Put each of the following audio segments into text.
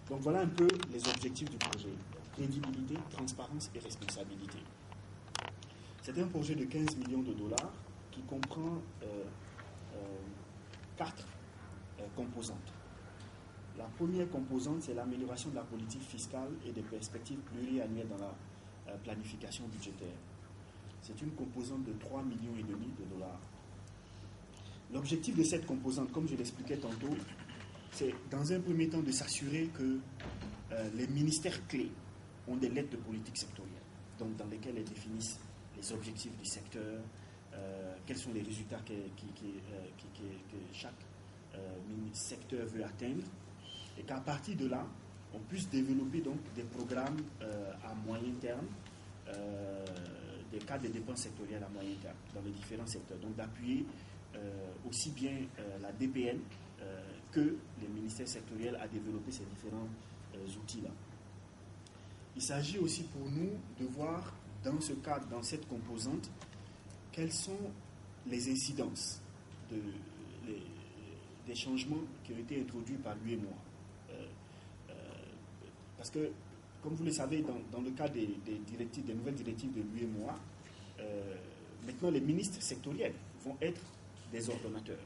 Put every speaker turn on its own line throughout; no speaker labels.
Donc voilà un peu les objectifs du projet. Crédibilité, transparence et responsabilité. C'est un projet de 15 millions de dollars qui comprend 4 composantes. La première composante, c'est l'amélioration de la politique fiscale et des perspectives pluriannuelles dans la planification budgétaire. C'est une composante de 3,5 millions de dollars. L'objectif de cette composante, comme je l'expliquais tantôt, c'est dans un premier temps de s'assurer que les ministères clés ont des lettres de politique sectorielle, donc dans lesquelles elles définissent les objectifs du secteur, quels sont les résultats que chaque secteur veut atteindre, et qu'à partir de là, on puisse développer donc des programmes à moyen terme, des cadres de dépenses sectorielles à moyen terme dans les différents secteurs. Donc d'appuyer aussi bien la DPN que les ministères sectoriels à développer ces différents outils-là. Il s'agit aussi pour nous de voir dans ce cadre, dans cette composante, quelles sont les incidences des changements qui ont été introduits par l'UEMOA. Parce que, comme vous le savez, dans le cadre des nouvelles directives de l'UEMOA, maintenant les ministres sectoriels vont être des ordonnateurs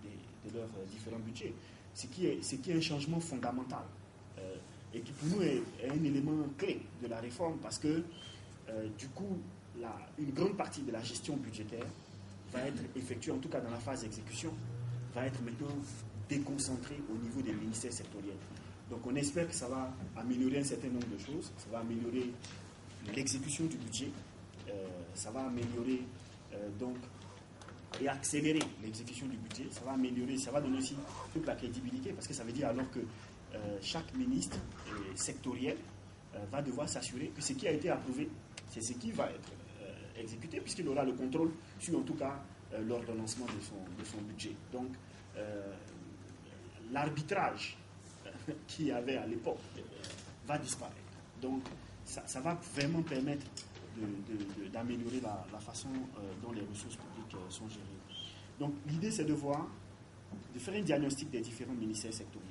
de leurs différents budgets, ce qui est un changement fondamental et qui pour nous est un élément clé de la réforme, parce que du coup, une grande partie de la gestion budgétaire va être effectuée, en tout cas dans la phase d'exécution, va être maintenant déconcentrée au niveau des ministères sectoriels. Donc on espère que ça va améliorer un certain nombre de choses, ça va améliorer l'exécution du budget, ça va améliorer donc et accélérer l'exécution du budget, ça va améliorer, ça va donner aussi toute la crédibilité, parce que ça veut dire alors que chaque ministre sectoriel va devoir s'assurer que ce qui a été approuvé, c'est ce qui va être exécuté, puisqu'il aura le contrôle sur en tout cas l'ordonnancement de son budget. Donc l'arbitrage qu'il y avait à l'époque va disparaître. Donc ça va vraiment permettre d'améliorer la façon dont les ressources publiques sont gérées. Donc l'idée, c'est de faire un diagnostic des différents ministères sectoriels,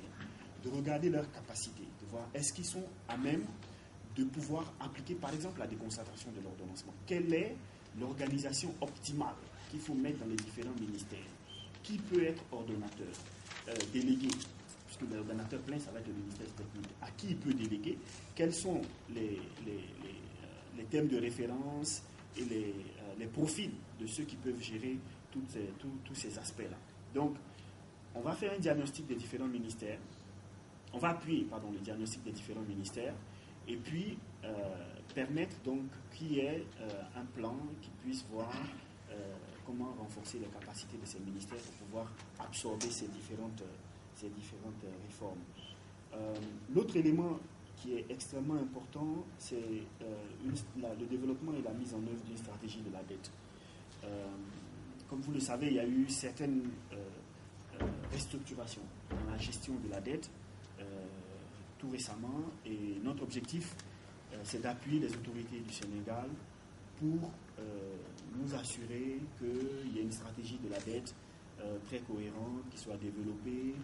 de regarder leurs capacités, de voir est-ce qu'ils sont à même de pouvoir appliquer par exemple la déconcentration de l'ordonnancement. Quelle est l'organisation optimale qu'il faut mettre dans les différents ministères? Qui peut être ordonnateur, délégué, puisque l'ordonnateur plein, ça va être le ministère technique. À qui il peut déléguer? Quels sont les thèmes de référence et les profils de ceux qui peuvent gérer tous ces aspects-là. Donc, on va faire un diagnostic des différents ministères, on va appuyer le diagnostic des différents ministères, et puis permettre donc qu'il y ait un plan qui puisse voir comment renforcer les capacités de ces ministères pour pouvoir absorber ces différentes réformes. L'autre élément qui est extrêmement important, c'est le développement et la mise en œuvre d'une stratégie de la dette. Comme vous le savez, il y a eu certaines restructurations dans la gestion de la dette tout récemment, et notre objectif, c'est d'appuyer les autorités du Sénégal pour nous assurer qu'il y ait une stratégie de la dette très cohérente, qui soit développée,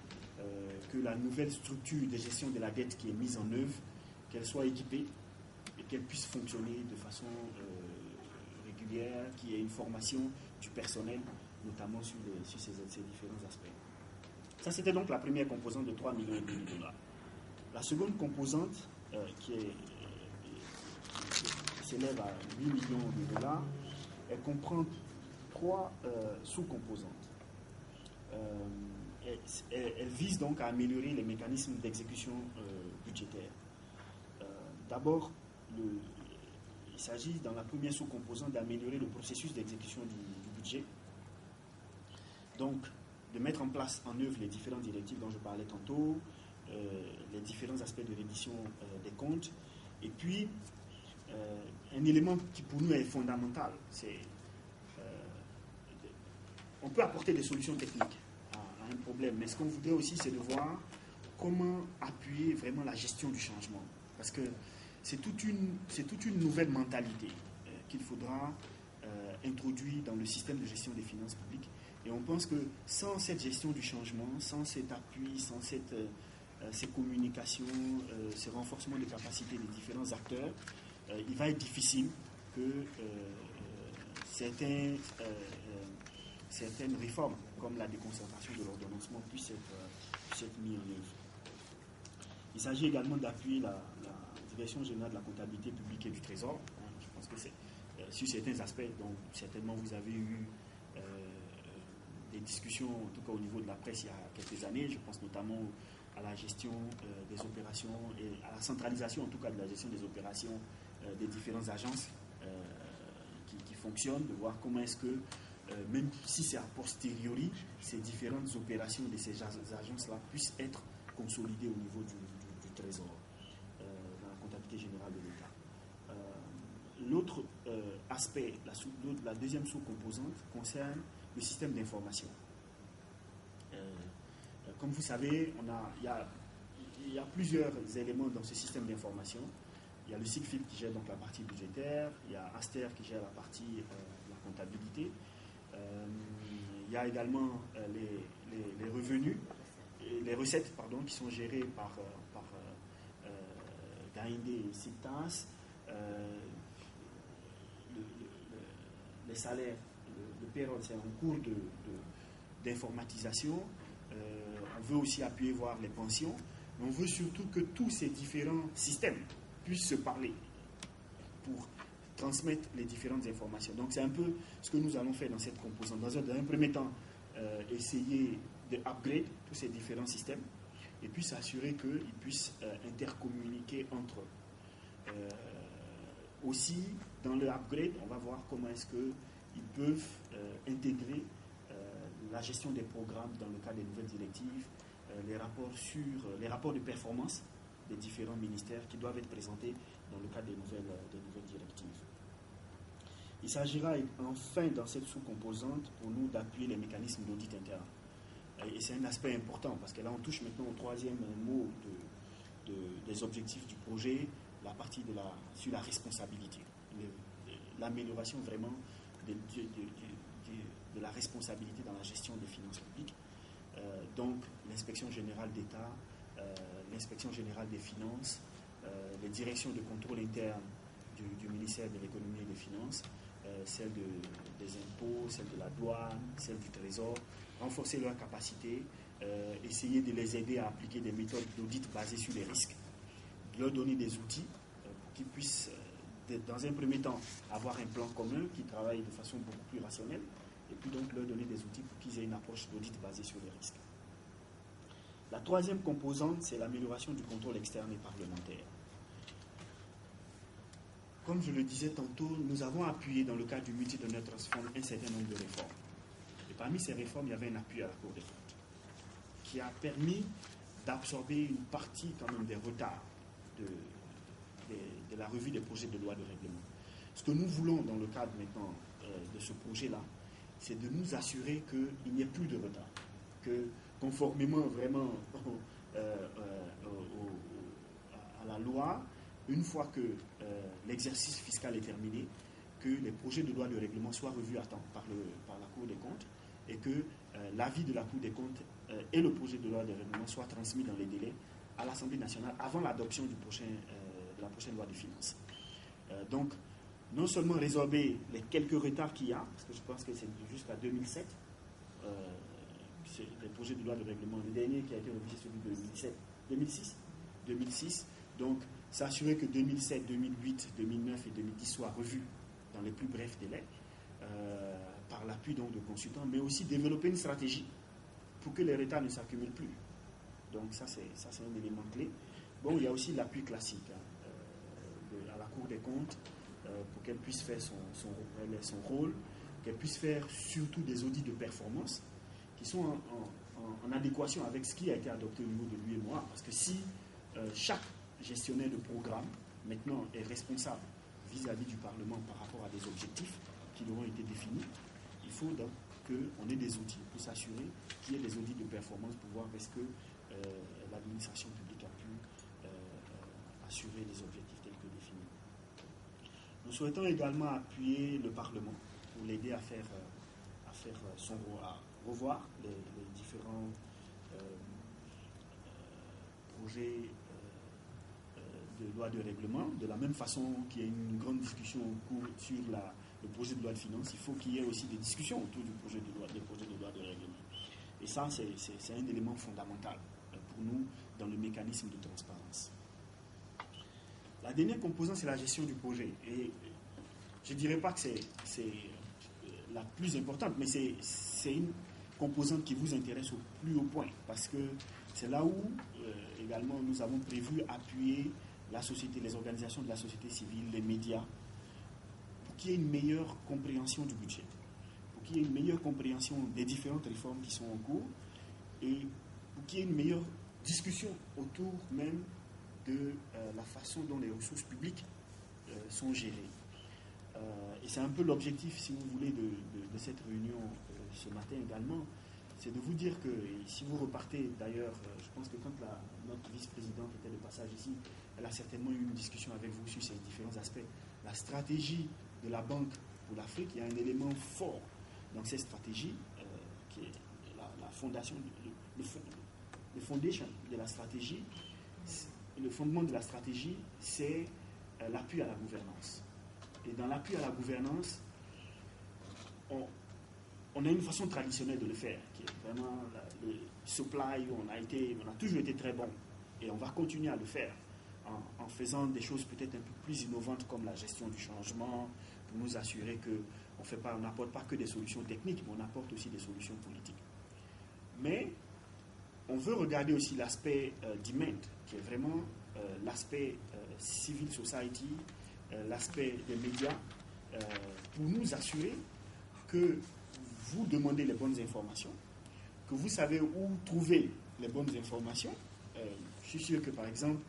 que la nouvelle structure de gestion de la dette qui est mise en œuvre, qu'elle soit équipée et qu'elle puisse fonctionner de façon régulière, qu'il y ait une formation du personnel, notamment sur ces différents aspects. Ça, c'était donc la première composante de 3,5 millions de dollars. La seconde composante, qui s'élève à 8 millions de dollars, elle comprend 3 sous-composantes. Elle vise donc à améliorer les mécanismes d'exécution budgétaire. D'abord, il s'agit dans la première sous-composante d'améliorer le processus d'exécution du budget. Donc, de mettre en place, en œuvre les différentes directives dont je parlais tantôt, les différents aspects de reddition des comptes. Et puis, un élément qui pour nous est fondamental, c'est on peut apporter des solutions techniques à un problème, mais ce qu'on voudrait aussi, c'est de voir comment appuyer vraiment la gestion du changement. Parce que c'est toute une nouvelle mentalité qu'il faudra introduire dans le système de gestion des finances publiques. Et on pense que sans cette gestion du changement, sans cet appui, sans cette ces communications, ce renforcement des capacités des différents acteurs, il va être difficile que certaines réformes, comme la déconcentration de l'ordonnancement, puissent être mises en œuvre. Il s'agit également d'appuyer la Direction générale de la comptabilité publique et du Trésor. Je pense que c'est sur certains aspects, donc certainement vous avez eu des discussions, en tout cas au niveau de la presse il y a quelques années. Je pense notamment à la gestion des opérations et à la centralisation en tout cas de la gestion des opérations des différentes agences qui fonctionnent, de voir comment est-ce que, même si c'est a posteriori, ces différentes opérations de ces agences-là puissent être consolidées au niveau du Trésor, dans la comptabilité générale de l'État. L'autre aspect, la deuxième sous-composante, concerne le système d'information. Comme vous savez, il y a plusieurs éléments dans ce système d'information. Il y a le SIGFIP qui gère donc la partie budgétaire, il y a Aster qui gère la partie de la comptabilité. Il y a également les revenus, les recettes qui sont gérées par Gaïndé et Citas, les salaires, le payroll, c'est en cours d'informatisation. On veut aussi appuyer voir les pensions, mais on veut surtout que tous ces différents systèmes puissent se parler pour transmettre les différentes informations. Donc c'est un peu ce que nous allons faire dans cette composante. Dans un premier temps, essayer de upgrade tous ces différents systèmes et puis s'assurer qu'ils puissent intercommuniquer entre eux. Aussi, dans le upgrade, on va voir comment est-ce qu'ils peuvent intégrer la gestion des programmes dans le cadre des nouvelles directives, les rapports de performance des différents ministères qui doivent être présentés dans le cadre des nouvelles directives. Il s'agira enfin, dans cette sous-composante, pour nous d'appuyer les mécanismes d'audit interne. Et c'est un aspect important, parce que là, on touche maintenant au troisième mot des objectifs du projet, la partie sur la responsabilité, l'amélioration vraiment de la responsabilité dans la gestion des finances publiques. Donc, l'inspection générale d'État, l'inspection générale des finances, les directions de contrôle interne du ministère de l'économie et des finances, celle des impôts, celle de la douane, celle du trésor, renforcer leurs capacités, essayer de les aider à appliquer des méthodes d'audit basées sur les risques, leur donner des outils pour qu'ils puissent, dans un premier temps, avoir un plan commun qui travaille de façon beaucoup plus rationnelle, et puis donc leur donner des outils pour qu'ils aient une approche d'audit basée sur les risques. La troisième composante, c'est l'amélioration du contrôle externe et parlementaire. Comme je le disais tantôt, nous avons appuyé dans le cadre du Multi-Donor Trust Fund un certain nombre de réformes. Et parmi ces réformes, il y avait un appui à la Cour des comptes qui a permis d'absorber une partie quand même des retards de la revue des projets de loi de règlement. Ce que nous voulons dans le cadre maintenant de ce projet-là, c'est de nous assurer qu'il n'y ait plus de retard, que conformément vraiment à la loi, une fois que l'exercice fiscal est terminé, que les projets de loi de règlement soient revus à temps par la Cour des comptes et que l'avis de la Cour des comptes et le projet de loi de règlement soient transmis dans les délais à l'Assemblée nationale avant l'adoption de la prochaine loi de finances. Donc, non seulement résorber les quelques retards qu'il y a, parce que je pense que c'est jusqu'à 2007, c'est les projets de loi de règlement, le dernier qui a été révisé, celui de 2006. Donc, s'assurer que 2007, 2008, 2009 et 2010 soient revus dans les plus brefs délais, par l'appui donc de consultants, mais aussi développer une stratégie pour que les retards ne s'accumulent plus. Donc ça c'est un élément clé. Bon, il y a aussi l'appui classique à la Cour des comptes pour qu'elle puisse faire son rôle, qu'elle puisse faire surtout des audits de performance qui sont en adéquation avec ce qui a été adopté au niveau de l'UEMOA. Parce que si chaque gestionnaire de programme maintenant est responsable vis-à-vis du Parlement par rapport à des objectifs qui auront été définis, il faut donc qu'on ait des outils pour s'assurer qu'il y ait des audits de performance pour voir est-ce que l'administration publique a pu assurer les objectifs tels que définis. Nous souhaitons également appuyer le Parlement pour l'aider à faire son rôle, à revoir les différents projet de loi de règlement, de la même façon qu'il y a une grande discussion au cours sur le projet de loi de finances, il faut qu'il y ait aussi des discussions autour du projet de loi de règlement. Et ça, c'est un élément fondamental pour nous dans le mécanisme de transparence. La dernière composante, c'est la gestion du projet. Et je ne dirais pas que c'est la plus importante, mais c'est une composante qui vous intéresse au plus haut point, parce que c'est là où également nous avons prévu appuyer la société, les organisations de la société civile, les médias, pour qu'il y ait une meilleure compréhension du budget, pour qu'il y ait une meilleure compréhension des différentes réformes qui sont en cours, et pour qu'il y ait une meilleure discussion autour même de la façon dont les ressources publiques sont gérées. Et c'est un peu l'objectif, si vous voulez, de cette réunion ce matin également, c'est de vous dire que, si vous repartez, d'ailleurs, je pense que quand notre vice-présidente était de passage ici, elle a certainement eu une discussion avec vous sur ces différents aspects. La stratégie de la Banque pour l'Afrique, il y a un élément fort dans cette stratégie, qui est la fondation, le foundation de la stratégie. Le fondement de la stratégie, c'est l'appui à la gouvernance. Et dans l'appui à la gouvernance, on a une façon traditionnelle de le faire, qui est vraiment le supply, où on a toujours été très bon. Et on va continuer à le faire en faisant des choses peut-être un peu plus innovantes comme la gestion du changement, pour nous assurer qu'on n'apporte pas que des solutions techniques, mais on apporte aussi des solutions politiques. Mais on veut regarder aussi l'aspect demand, qui est vraiment l'aspect civil society, l'aspect des médias, pour nous assurer que vous demandez les bonnes informations, que vous savez où trouver les bonnes informations. Je suis sûr que, par exemple,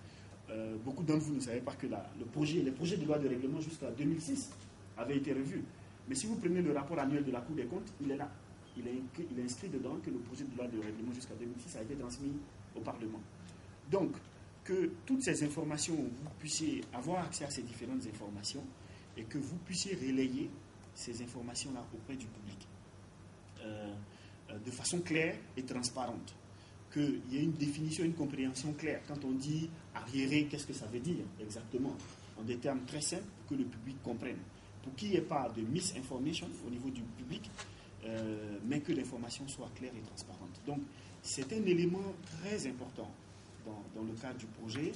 beaucoup d'entre vous ne savaient pas que les projets de loi de règlement jusqu'à 2006 avaient été revus. Mais si vous prenez le rapport annuel de la Cour des comptes, il est là. Il est inscrit dedans que le projet de loi de règlement jusqu'à 2006 a été transmis au Parlement. Donc, que toutes ces informations, vous puissiez avoir accès à ces différentes informations et que vous puissiez relayer ces informations-là auprès du public de façon claire et transparente. Qu'il y ait une définition, une compréhension claire. Quand on dit arriéré, qu'est-ce que ça veut dire exactement? En des termes très simples pour que le public comprenne. Pour qu'il n'y ait pas de misinformation au niveau du public, mais que l'information soit claire et transparente. Donc, c'est un élément très important dans le cadre du projet.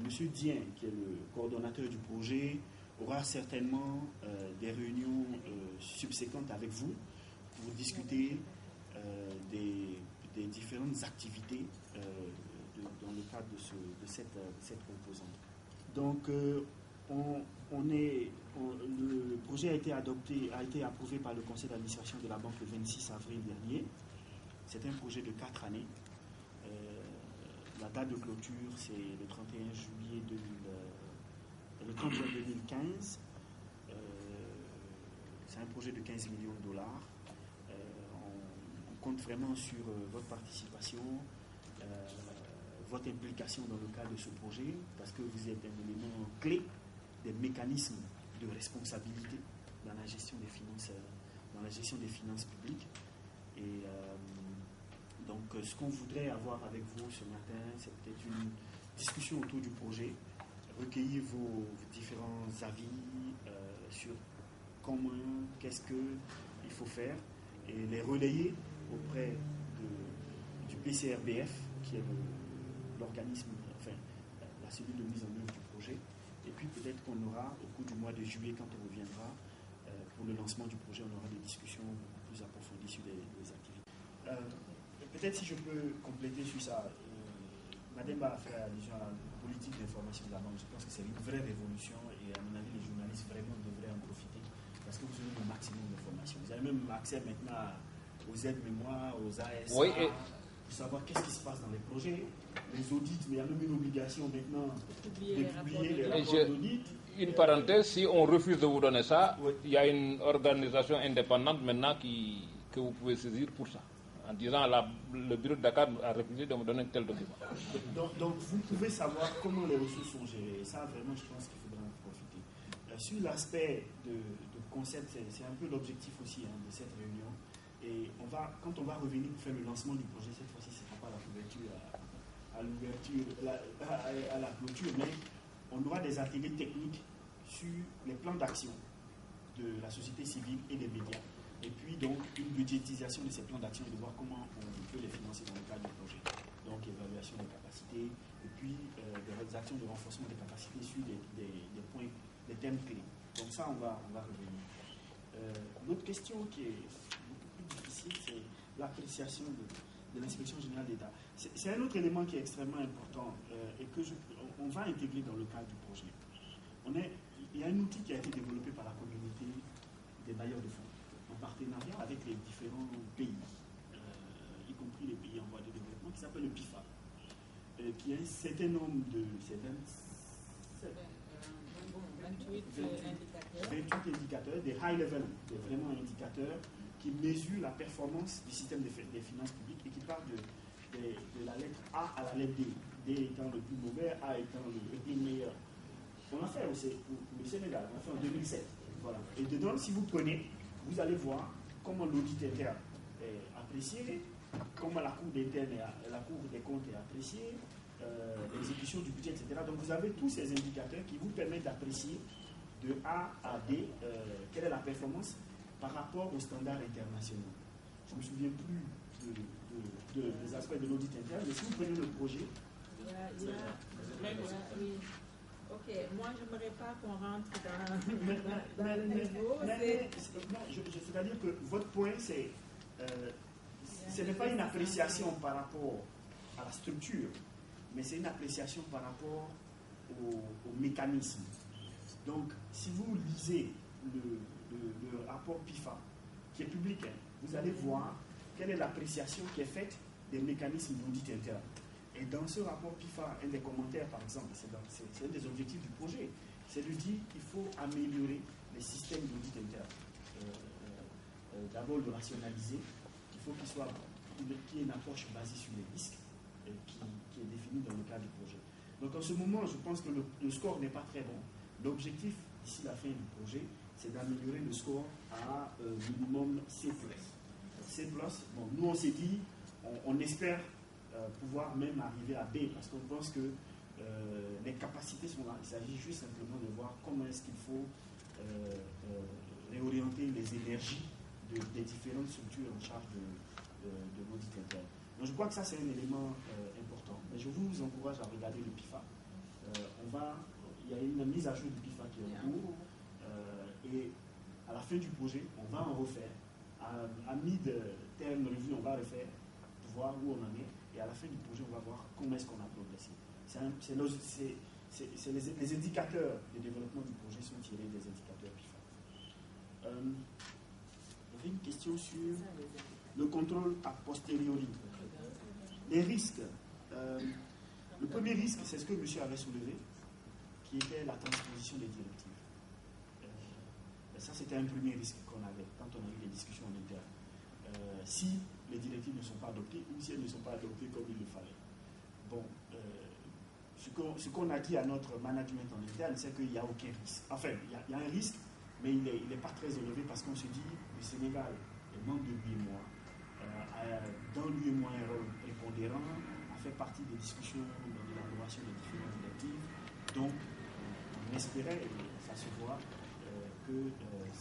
Monsieur Dien, qui est le coordonnateur du projet, aura certainement des réunions subséquentes avec vous pour discuter des différentes activités dans le cadre de cette composante. Donc, le projet a été approuvé par le conseil d'administration de la banque le 26 avril dernier. C'est un projet de 4 années. La date de clôture, c'est le 31 juillet 2015. C'est un projet de 15 millions de dollars. On compte vraiment sur votre participation, votre implication dans le cadre de ce projet, parce que vous êtes un élément clé des mécanismes de responsabilité dans la gestion des finances publiques. Et donc, ce qu'on voudrait avoir avec vous ce matin, c'est peut-être une discussion autour du projet, recueillir vos différents avis sur comment, qu'est-ce qu'il faut faire, et les relayer auprès du PCRBF, qui est l'organisme, enfin, la cellule de mise en œuvre du projet. Et puis peut-être qu'on aura, au cours du mois de juillet, quand on reviendra, pour le lancement du projet, on aura des discussions beaucoup plus approfondies sur les activités. Peut-être si je peux compléter sur ça, Madame a fait allusion à la politique d'information de la banque. Je pense que c'est une vraie révolution et à mon avis, les journalistes vraiment devraient en profiter parce que vous avez le maximum d'informations. Vous avez même accès maintenant aux aides-mémoires, aux ASA, oui, pour savoir qu'est-ce qui se passe dans les projets, les audits, mais il y a même une obligation maintenant de publier les rapports d'audit.
Une parenthèse, si on refuse de vous donner ça, oui, il y a une organisation indépendante maintenant que vous pouvez saisir pour ça, en disant le bureau de Dakar a refusé de me donner tel document.
Donc vous pouvez savoir comment les ressources sont gérées. Et ça, vraiment, je pense qu'il faudra en profiter. Sur l'aspect de concept, c'est un peu l'objectif aussi de cette réunion. Et quand on va revenir pour faire le lancement du projet, cette fois-ci, ce ne sera pas la couverture à à l'ouverture, à la clôture, mais on aura des ateliers techniques sur les plans d'action de la société civile et des médias. Et puis donc une budgétisation de ces plans d'action et de voir comment on peut les financer dans le cadre du projet. Donc évaluation des capacités et puis des actions de renforcement des capacités sur des points, des thèmes clés. Donc ça, on va revenir. L'autre question qui est beaucoup plus difficile, c'est l'appréciation de l'inspection générale d'État. C'est un autre élément qui est extrêmement important et que on va intégrer dans le cadre du projet. Il y a un outil qui a été développé par la communauté des bailleurs de fonds en partenariat avec les différents pays, y compris les pays en voie de développement, qui s'appelle le PIFA, qui a un certain nombre de... 28 indicateurs, des high level, des vraiment indicateurs qui mesurent la performance du système des finances publiques et qui partent de la lettre A à la lettre D. D étant le plus mauvais, A étant le plus meilleur. On l'a fait aussi pour le Sénégal, on l'a fait en 2007. Voilà. Et dedans, si vous prenez, vous allez voir comment l'audit interne est apprécié, comment la Cour des comptes est appréciée, l'exécution du budget, etc. Donc vous avez tous ces indicateurs qui vous permettent d'apprécier de A à D quelle est la performance par rapport aux standards internationaux. Je ne me souviens plus des aspects de l'audit interne, mais si vous prenez le projet...
Ok, moi je n'aimerais pas qu'on rentre dans le niveau.
C'est-à-dire que votre point, c'est ce n'est pas une appréciation par rapport à la structure, mais c'est une appréciation par rapport au mécanisme. Donc, si vous lisez le rapport PIFA, qui est public, vous allez voir quelle est l'appréciation qui est faite des mécanismes d'audit interne. Et dans ce rapport PIFA, un des commentaires, par exemple, c'est un des objectifs du projet, c'est de dire qu'il faut améliorer les systèmes d'audit interne. D'abord, le rationaliser. Il faut qu'il y ait une approche basée sur les risques qui est définie dans le cadre du projet. Donc, en ce moment, je pense que le score n'est pas très bon. L'objectif, d'ici la fin du projet, c'est d'améliorer le score à minimum C+. C+, bon, nous, on s'est dit, on espère pouvoir même arriver à B, parce qu'on pense que les capacités sont là. Il s'agit juste simplement de voir comment est-ce qu'il faut réorienter les énergies des différentes structures en charge de l'audit interne. Donc je crois que ça, c'est un élément important. Mais je vous encourage à regarder le PIFA. Il y a une mise à jour du PIFA qui est en cours. Et à la fin du projet, on va en refaire. À mid-term review, on va refaire pour voir où on en est. Et à la fin du projet, on va voir comment est-ce qu'on a progressé. Les indicateurs de développement du projet sont tirés des indicateurs PIFA. Il y avait une question sur le contrôle a posteriori. Les risques. Le premier risque, c'est ce que monsieur avait soulevé, qui était la transposition des directives. Ça, c'était un premier risque qu'on avait quand on a eu les discussions en interne. Si les directives ne sont pas adoptées ou si elles ne sont pas adoptées comme il le fallait. Bon, ce qu'on a dit à notre management en interne, c'est qu'il n'y a aucun risque. Enfin, il y a un risque, mais il n'est pas très élevé parce qu'on se dit le Sénégal manque de l'UEMOA. Dans l'UEMOA, un rôle prépondérant, a fait partie des discussions dans l'élaboration des différentes directives. Donc, on espérait, et ça se voit, que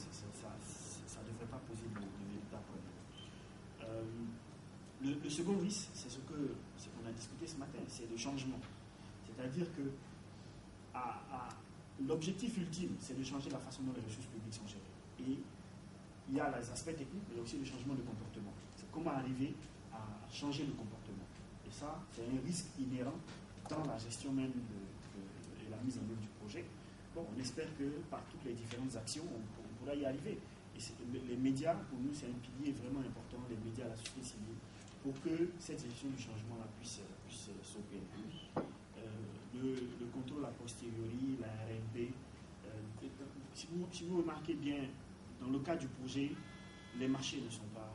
ça ne devrait pas poser de véritables problèmes. Le second risque, c'est ce qu'on a discuté ce matin, c'est le changement. C'est-à-dire que l'objectif ultime, c'est de changer la façon dont les ressources publiques sont gérées. Et il y a les aspects techniques, mais il y a aussi le changement de comportement. C'est comment arriver à changer le comportement. Et ça, c'est un risque inhérent dans la gestion même et la mise en œuvre du projet. Bon, on espère que par toutes les différentes actions, on pourra y arriver. Et les médias, pour nous, c'est un pilier vraiment important, les médias, la société civile, pour que cette gestion du changement puisse s'opérer. Le contrôle a posteriori, la RNP, si vous remarquez bien, dans le cas du projet, les marchés ne sont pas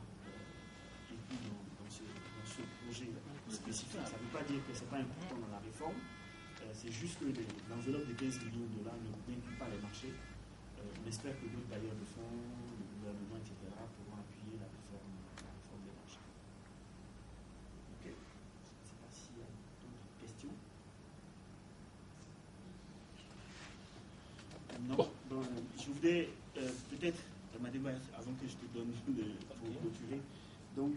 inclus dans ce projet spécifique. Ça ne veut pas dire que ce n'est pas important dans la réforme. C'est juste que l'enveloppe de 15 millions de dollars n'inclut pas les marchés. On espère que d'autres bailleurs de fonds, le gouvernement, etc., pourront appuyer la réforme des marchés. Ok. Je ne sais pas s'il y a d'autres voulais peut-être, Mademba, avant que je te donne pour clôturer, donc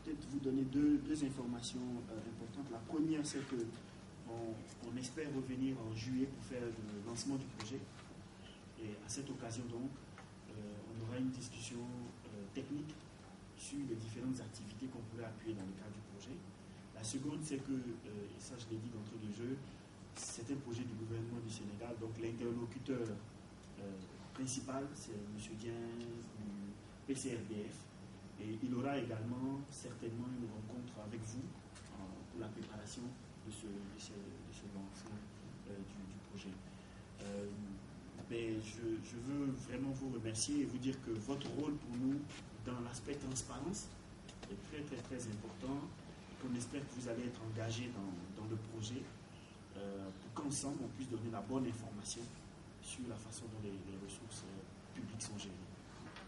peut-être vous donner deux informations importantes. La première, c'est que on espère revenir en juillet pour faire le lancement du projet. Et à cette occasion, donc, on aura une discussion technique sur les différentes activités qu'on pourrait appuyer dans le cadre du projet. La seconde, c'est que, et ça je l'ai dit d'entrée de jeu, c'est un projet du gouvernement du Sénégal, donc l'interlocuteur principal, c'est M. Dien du PCRDF, et il aura également certainement une rencontre avec vous pour la préparation de ce lancement du projet. Mais je veux vraiment vous remercier et vous dire que votre rôle pour nous dans l'aspect transparence est très très très important, qu'on espère que vous allez être engagés dans le projet pour qu'ensemble on puisse donner la bonne information sur la façon dont les ressources publiques sont gérées.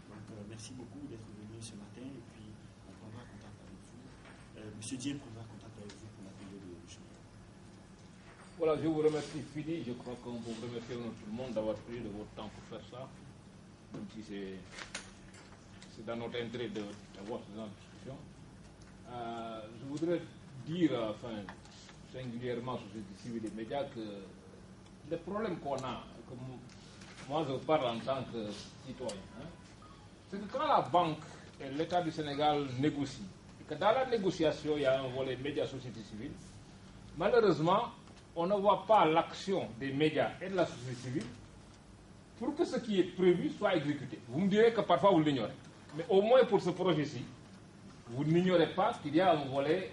Donc merci beaucoup d'être venu ce matin et puis on prendra contact avec vous. Monsieur Dien prendra contact avec vous pour l'atelier de juillet.
Voilà, je vous remercie, Fidi. Je crois qu'on vous remercie tout le monde d'avoir pris de votre temps pour faire ça. Même si c'est dans notre intérêt d'avoir ce genre de discussion. Je voudrais dire, enfin, singulièrement sur société civile et médias, que les problèmes qu'on a, comme moi je parle en tant que citoyen, c'est que quand la banque et l'État du Sénégal négocient, et que dans la négociation il y a un volet médias société civile, malheureusement, on ne voit pas l'action des médias et de la société civile pour que ce qui est prévu soit exécuté. Vous me direz que parfois vous l'ignorez. Mais au moins pour ce projet-ci, vous n'ignorez pas qu'il y a un volet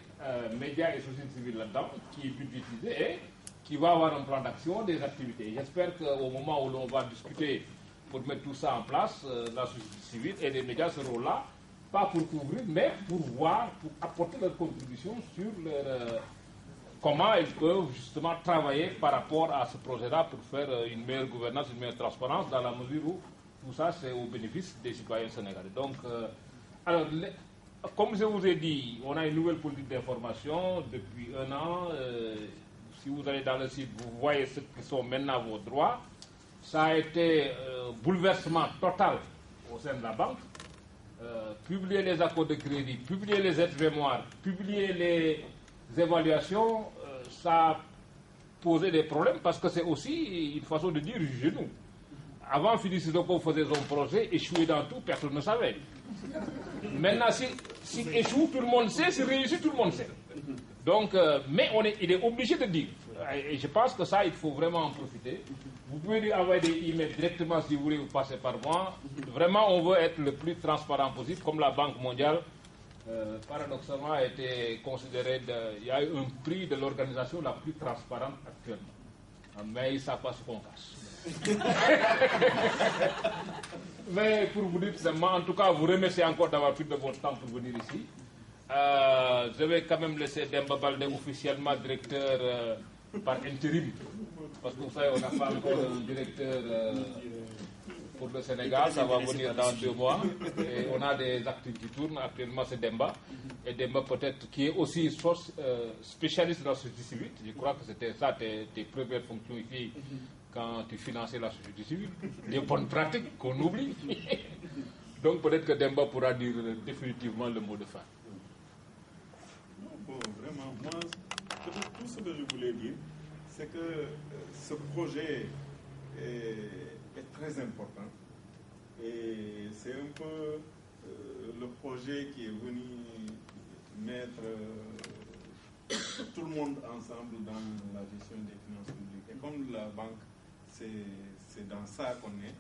médias et société civile là-dedans qui est budgétisé et qui va avoir un plan d'action, des activités. J'espère qu'au moment où l'on va discuter pour mettre tout ça en place, la société civile et les médias seront là, pas pour couvrir, mais pour voir, pour apporter leur contribution sur leur... comment ils peuvent justement travailler par rapport à ce projet-là pour faire une meilleure gouvernance, une meilleure transparence, dans la mesure où tout ça c'est au bénéfice des citoyens sénégalais. Donc, alors, comme je vous ai dit, on a une nouvelle politique d'information depuis un an. Si vous allez dans le site, vous voyez ce qui sont maintenant vos droits. Ça a été bouleversement total au sein de la banque. Publier les accords de crédit, publier les aides mémoires, publier les évaluations, ça a posé des problèmes parce que c'est aussi une façon de dire jugez-nous. Avant, Félix Sissoko faisait son projet, échouer dans tout, personne ne savait. Maintenant, s'il échoue, tout le monde sait, s'il réussit, tout le monde sait. Donc, mais il est obligé de dire. Et je pense que ça, il faut vraiment en profiter. Vous pouvez lui envoyer des emails directement si vous voulez, vous passez par moi. Vraiment, on veut être le plus transparent possible, comme la Banque mondiale. Paradoxalement, a été considéré, il y a eu un prix de l'organisation la plus transparente actuellement. Mais ça passe qu'on casse. Mais pour vous dire simplement, en tout cas, vous remerciez encore d'avoir pris de votre temps pour venir ici. Je vais quand même laisser Demba Baldé officiellement directeur par intérim. Parce que vous savez, on n'a pas encore un directeur pour le Sénégal, ça va venir dans 2 mois. Et on a des actifs qui tournent, actuellement c'est Demba. Et Demba peut-être qui est aussi spécialiste dans la société civile. Je crois que c'était ça tes premières fonctions ici quand tu finançais la société civile. Les bonnes pratiques qu'on oublie. Donc peut-être que Demba pourra dire définitivement le mot de fin.
Bon, vraiment, moi, tout ce que je voulais dire, c'est que ce projet est très important. Et c'est un peu le projet qui est venu mettre tout le monde ensemble dans la gestion des finances publiques. Et comme la banque, c'est dans ça qu'on est,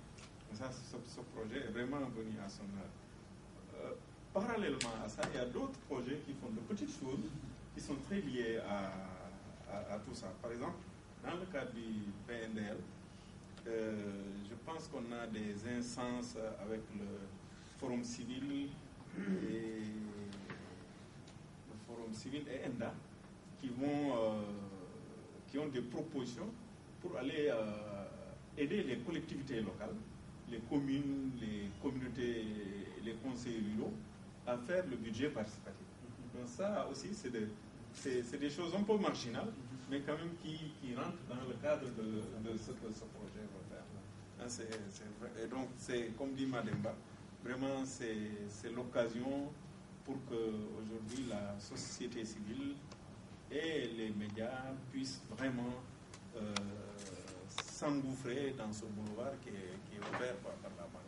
ça, ce projet est vraiment venu à son heure. Parallèlement à ça, il y a d'autres projets qui font de petites choses qui sont très liées à tout ça. Par exemple, dans le cadre du PNDL, je pense qu'on a des instances avec le Forum civil et ENDA qui ont des propositions pour aller aider les collectivités locales, les communes, les communautés, les conseils ruraux à faire le budget participatif. Donc ça aussi, c'est des choses un peu marginales, mais quand même qui rentre dans le cadre de ce que ce projet va faire. Hein, c'est vrai. Et donc, c'est comme dit Mademba, vraiment c'est l'occasion pour que aujourd'hui la société civile et les médias puissent vraiment s'engouffrer dans ce boulevard qui est ouvert par la banque.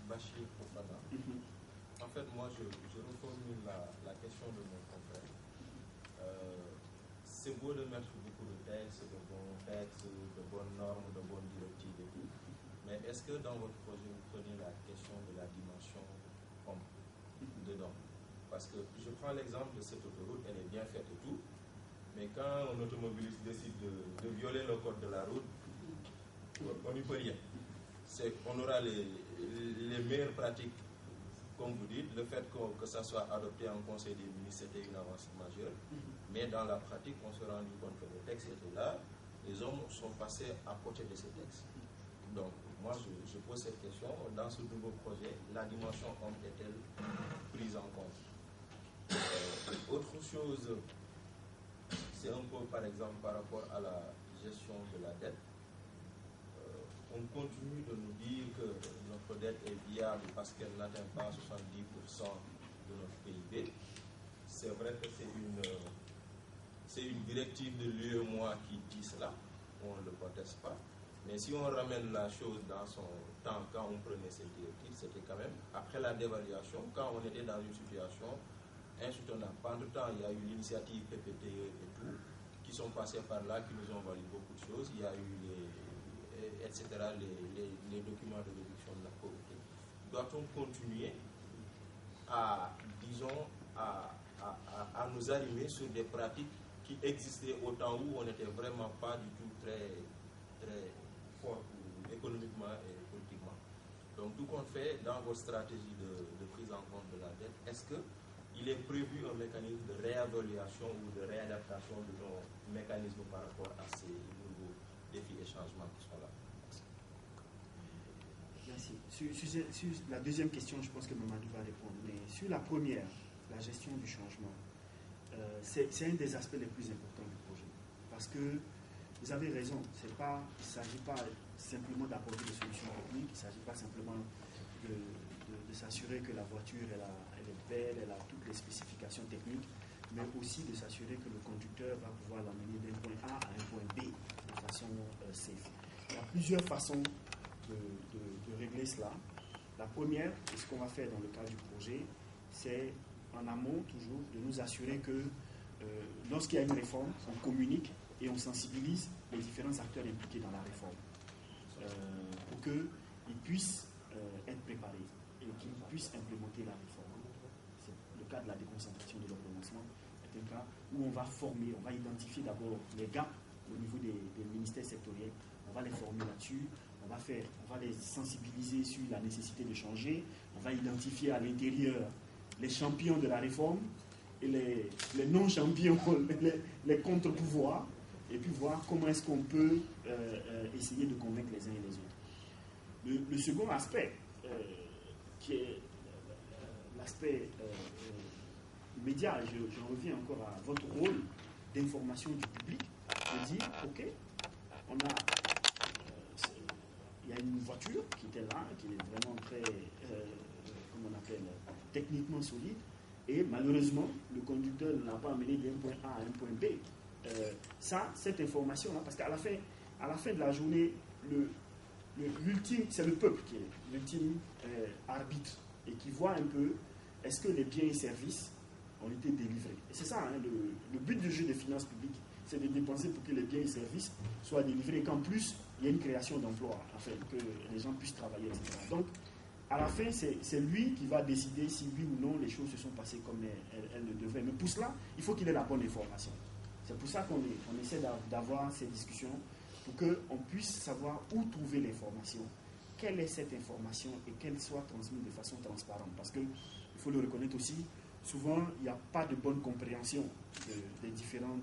Bachir Fofana. En fait, moi, je reformule la question de mon confrère. C'est beau de mettre beaucoup de textes, de bons textes, de bonnes normes, de bonnes directives et tout. Mais est-ce que dans votre projet, vous prenez la question de la dimension homme dedans? Parce que je prends l'exemple de cette autoroute, elle est bien faite et tout. Mais quand un automobiliste décide de violer le code de la route, on n'y peut rien. On aura les meilleures pratiques, comme vous dites. Le fait que ça soit adopté en Conseil des ministres, c'était une avancée majeure. Mais dans la pratique, on se rend compte que les textes étaient là. Les hommes sont passés à côté de ces textes. Donc, moi, je pose cette question. Dans ce nouveau projet, la dimension homme est-elle prise en compte? Autre chose, c'est un peu, par exemple, par rapport à la gestion de la dette. On continue de nous dire que notre dette est viable parce qu'elle n'atteint pas 70% de notre PIB. C'est vrai que c'est une directive de l'UEMOA qui dit cela. On ne le conteste pas. Mais si on ramène la chose dans son temps, quand on prenait cette directive, c'était quand même après la dévaluation, quand on était dans une situation insoutenable. Entre-temps, il y a eu l'initiative PPTE et tout, qui sont passés par là, qui nous ont valu beaucoup de choses. Il y a eu etc., les documents de réduction de la pauvreté. Doit-on continuer à, disons, à nous allumer sur des pratiques qui existaient au temps où on n'était vraiment pas du tout très fort économiquement et politiquement? Donc, tout compte fait, dans vos stratégies de prise en compte de la dette, est-ce qu'il est prévu un mécanisme de réévaluation ou de réadaptation de nos mécanismes par rapport à ces nouveaux défis et changements qui sont là?
Merci. Sur la deuxième question, je pense que Mamadou va répondre. Mais sur la première, la gestion du changement, c'est un des aspects les plus importants du projet. Parce que vous avez raison, il ne s'agit pas simplement d'apporter des solutions techniques, il ne s'agit pas simplement de s'assurer que la voiture elle est belle, elle a toutes les spécifications techniques, mais aussi de s'assurer que le conducteur va pouvoir l'amener d'un point A à un point B de façon safe. Il y a plusieurs façons de régler cela. La première, et ce qu'on va faire dans le cadre du projet, c'est en amont toujours de nous assurer que lorsqu'il y a une réforme, on communique et on sensibilise les différents acteurs impliqués dans la réforme pour qu'ils puissent être préparés et qu'ils puissent implémenter la réforme. C'est le cas de la déconcentration de l'ordonnancement, c'est un cas où on va former, on va identifier d'abord les gaps au niveau des ministères sectoriels, on va les former là-dessus, on va les sensibiliser sur la nécessité de changer, on va identifier à l'intérieur les champions de la réforme et les non-champions, les contre-pouvoirs, et puis voir comment est-ce qu'on peut essayer de convaincre les uns et les autres. Le second aspect, qui est l'aspect média, je reviens encore à votre rôle d'information du public, de dire, ok, il y a une voiture qui était là, qui est vraiment très, comment on appelle, techniquement solide, et malheureusement, le conducteur n'a pas amené d'un point A à un point B. Cette information-là, parce qu'à la fin de la journée, l'ultime, c'est le peuple qui est l'ultime arbitre et qui voit un peu est-ce que les biens et services ont été délivrés. Et c'est ça, hein, le but du jeu des finances publiques, c'est de dépenser pour que les biens et services soient délivrés et qu'en plus, il y ait une création d'emplois, afin que les gens puissent travailler, etc. Donc, à la fin, c'est lui qui va décider si oui ou non les choses se sont passées comme elles le devaient. Mais pour cela, il faut qu'il ait la bonne information. C'est pour ça qu'on essaie d'avoir ces discussions, pour qu'on puisse savoir où trouver l'information, quelle est cette information et qu'elle soit transmise de façon transparente. Parce qu'il faut le reconnaître aussi, souvent, il n'y a pas de bonne compréhension des différents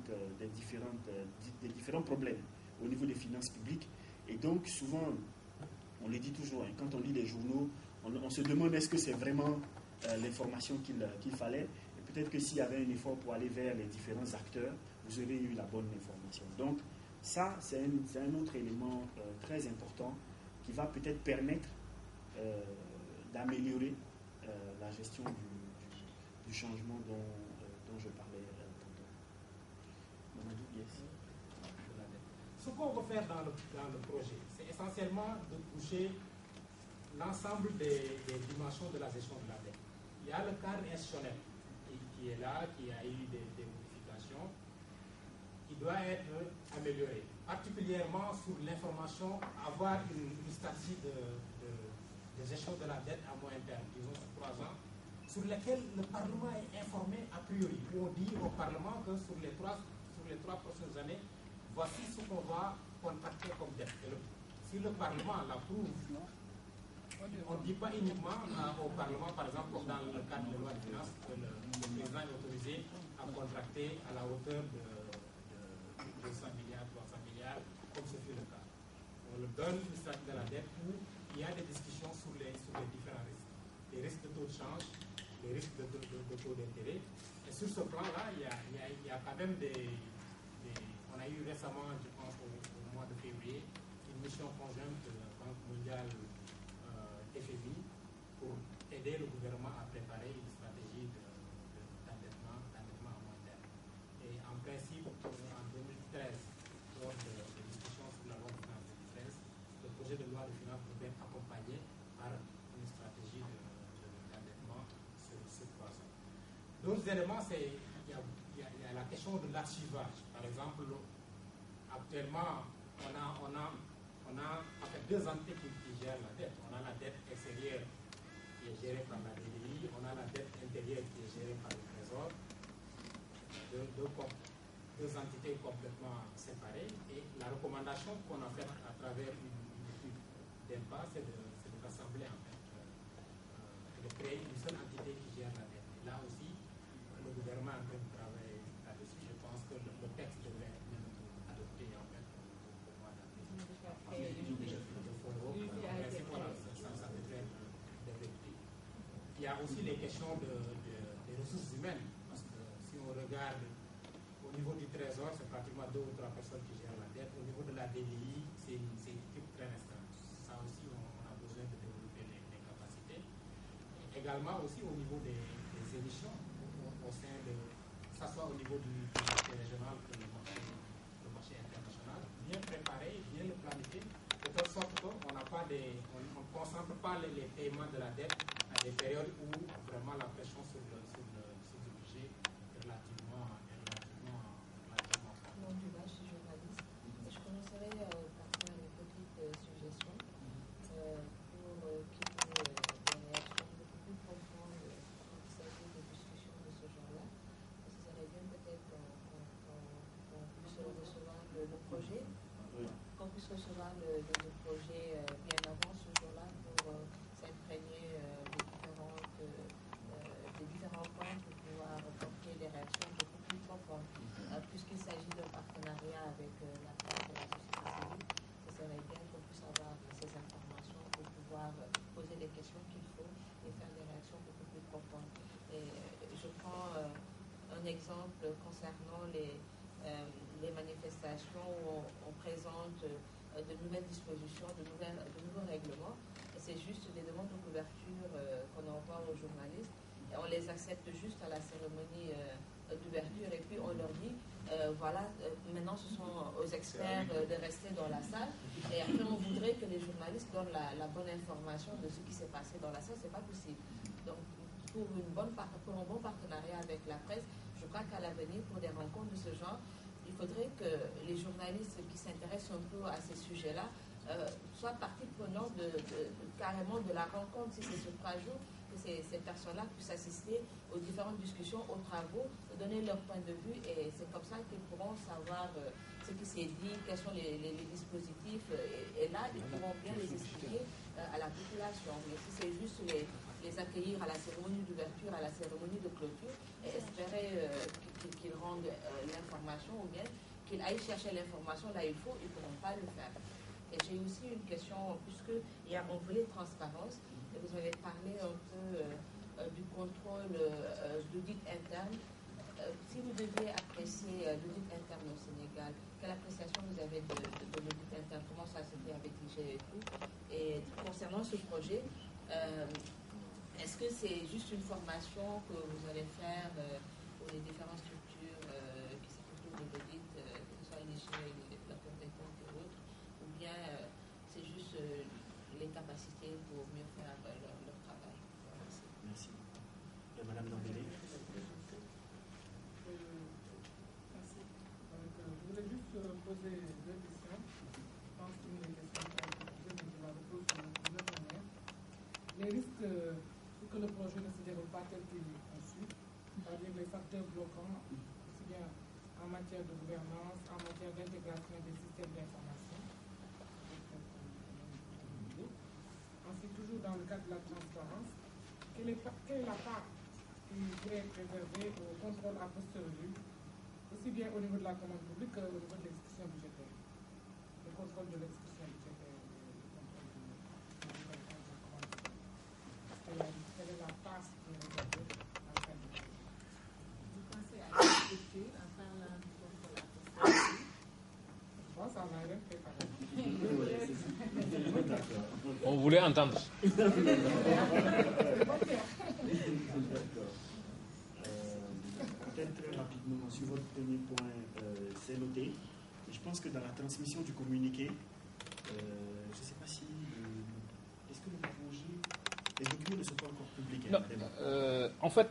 problèmes au niveau des finances publiques. Et donc, souvent, on le dit toujours, hein, quand on lit les journaux, on se demande est-ce que c'est vraiment l'information qu'il fallait. Et peut-être que s'il y avait un effort pour aller vers les différents acteurs, vous aurez eu la bonne information. Donc, ça, c'est un autre élément très important qui va peut-être permettre d'améliorer la gestion du changement dont je parlais tantôt. Mamadou, yes.
Ce qu'on veut faire dans le projet, c'est essentiellement de toucher l'ensemble des dimensions de la gestion de la dette. Il y a le cadre institutionnel qui est là, qui a eu des modifications, qui doit être amélioré, particulièrement sur l'information, avoir une stratégie de gestion de la dette à moyen terme, disons sur 3 ans, sur lesquels le Parlement est informé a priori. On dit au Parlement que sur les trois prochaines années, voici ce qu'on va contracter comme dette. Si le Parlement l'approuve, on ne dit pas uniquement au Parlement, par exemple, comme dans le cadre de la loi de finances, que le président est autorisé à contracter à la hauteur de 200 milliards, 300 milliards, comme ce fut le cas. On le donne une stratégie de la dette où il y a des discussions sur les différents risques. Les risques de taux de change, les risques de taux d'intérêt. Et sur ce plan-là, il y a quand même on a eu récemment, je pense, au mois de février, une mission conjointe de la Banque mondiale FMI pour aider le gouvernement à préparer une stratégie d'endettement à moyen terme. Et en principe, en 2013, lors des discussions sur la loi de finances 2013, le projet de loi de finances devait être accompagné par une stratégie d'endettement sur 3 ans. D'autres éléments, il y a la question de l'archivage. Par exemple, actuellement, on a en fait 2 entités qui gèrent la dette. On a la dette extérieure qui est gérée par la DDI, on a la dette intérieure qui est gérée par le Trésor. Deux entités complètement séparées. Et la recommandation qu'on a faite à travers une étude d'impact, c'est de rassembler en fait, et de créer une seule entité qui gère la dette. Et là aussi, le gouvernement est en train de travailler là-dessus. Je pense que le texte devrait être même adopté en fait au mois d'avril. Il y a aussi les questions des ressources humaines, parce que si on regarde au niveau du Trésor, c'est pratiquement 2 ou 3 personnes qui gèrent la dette. Au niveau de la DDI, c'est une équipe très restreinte. Ça aussi, on a besoin de développer les capacités. Et également aussi au niveau des émissions, au sein de, que ce soit au niveau du marché régional que le marché international, bien préparé, bien le planifier, de telle sorte qu'on n'a pas on ne concentre pas les paiements de la dette à des périodes où vraiment la pression sur le budget est relativement
forte. Je suis journaliste et je commencerai par faire une petite suggestion pour qu'il y ait des réactions beaucoup plus profondes quand il s'agit de discussions de ce genre-là. Parce que ça serait bien peut-être qu'on puisse recevoir le projet. Qu'on puisse recevoir le projet bien avant ce jour-là pour s'imprégner des différents points pour pouvoir porter des réactions beaucoup plus profondes. Puisqu'il s'agit d'un partenariat avec la part de la société civile, ce serait bien qu'on puisse avoir ces informations pour pouvoir poser les questions qu'il faut et faire des réactions beaucoup plus profondes. Et je prends un exemple concernant les manifestations où on présente de nouvelles dispositions, de nouveaux règlements. C'est juste des demandes de couverture qu'on envoie aux journalistes et on les accepte juste à la cérémonie d'ouverture et puis on leur dit maintenant ce sont aux experts de rester dans la salle et après on voudrait que les journalistes donnent la bonne information de ce qui s'est passé dans la salle, c'est pas possible. Donc pour un bon partenariat avec la presse, je crois qu'à l'avenir, pour des rencontres de ce genre, il faudrait que les journalistes qui s'intéressent un peu à ces sujets-là soient partie prenante carrément de la rencontre, si c'est sur 3 jours, que ces personnes-là puissent assister aux différentes discussions, aux travaux, donner leur point de vue, et c'est comme ça qu'ils pourront savoir ce qui s'est dit, quels sont les dispositifs, et là, ils pourront bien les expliquer à la population. Mais si c'est juste les accueillir à la cérémonie d'ouverture, à la cérémonie de clôture, et espérer qu'ils rendent l'information, ou bien qu'ils aillent chercher l'information là où il faut, ils ne pourront pas le faire. Et j'ai aussi une question, puisqu'il y a un volet transparence, et vous avez parlé un peu du contrôle d'audit interne. Si vous deviez apprécier l'audit interne au Sénégal, quelle appréciation vous avez de l'audit interne? Comment ça se fait avec l'IGE et tout? Et concernant ce projet, est-ce que c'est juste une formation que vous allez faire pour les différentes structures qui s'occupent de l'audit, que ce soit l'IGE, la Cour des comptes et autres, ou bien c'est juste les capacités pour mieux faire leur travail?
Merci. Madame Dambélé.
Je voulais juste poser deux questions. Je pense qu'une des questions qui a été posée, mais je la repose de deux manières. Les risques pour que le projet ne se déroule pas tel qu'il est conçu, c'est-à-dire les facteurs bloquants, aussi bien en matière de gouvernance, en matière d'intégration des systèmes d'information. Ensuite, toujours dans le cadre de la transparence, quelle est la part qui pourrait être réservée au contrôle a posteriori, aussi bien au niveau de la commande publique qu'au niveau de l'exécution budgétaire? Le contrôle de l'exécution budgétaire, le contrôle de la commande publique. Quelle est la part qui est réservée dans le cadre du projet?
Vous pensez à la structure en parlant du contrôle a posteriori?
Je pense à l'ARF par exemple.
On voulait entendre.
Peut-être très rapidement, sur votre premier point, c'est noté. Et je pense que dans la transmission du communiqué, je ne sais pas si... est-ce que le projet... Les documents ne sont pas encore publics?
Non, en fait,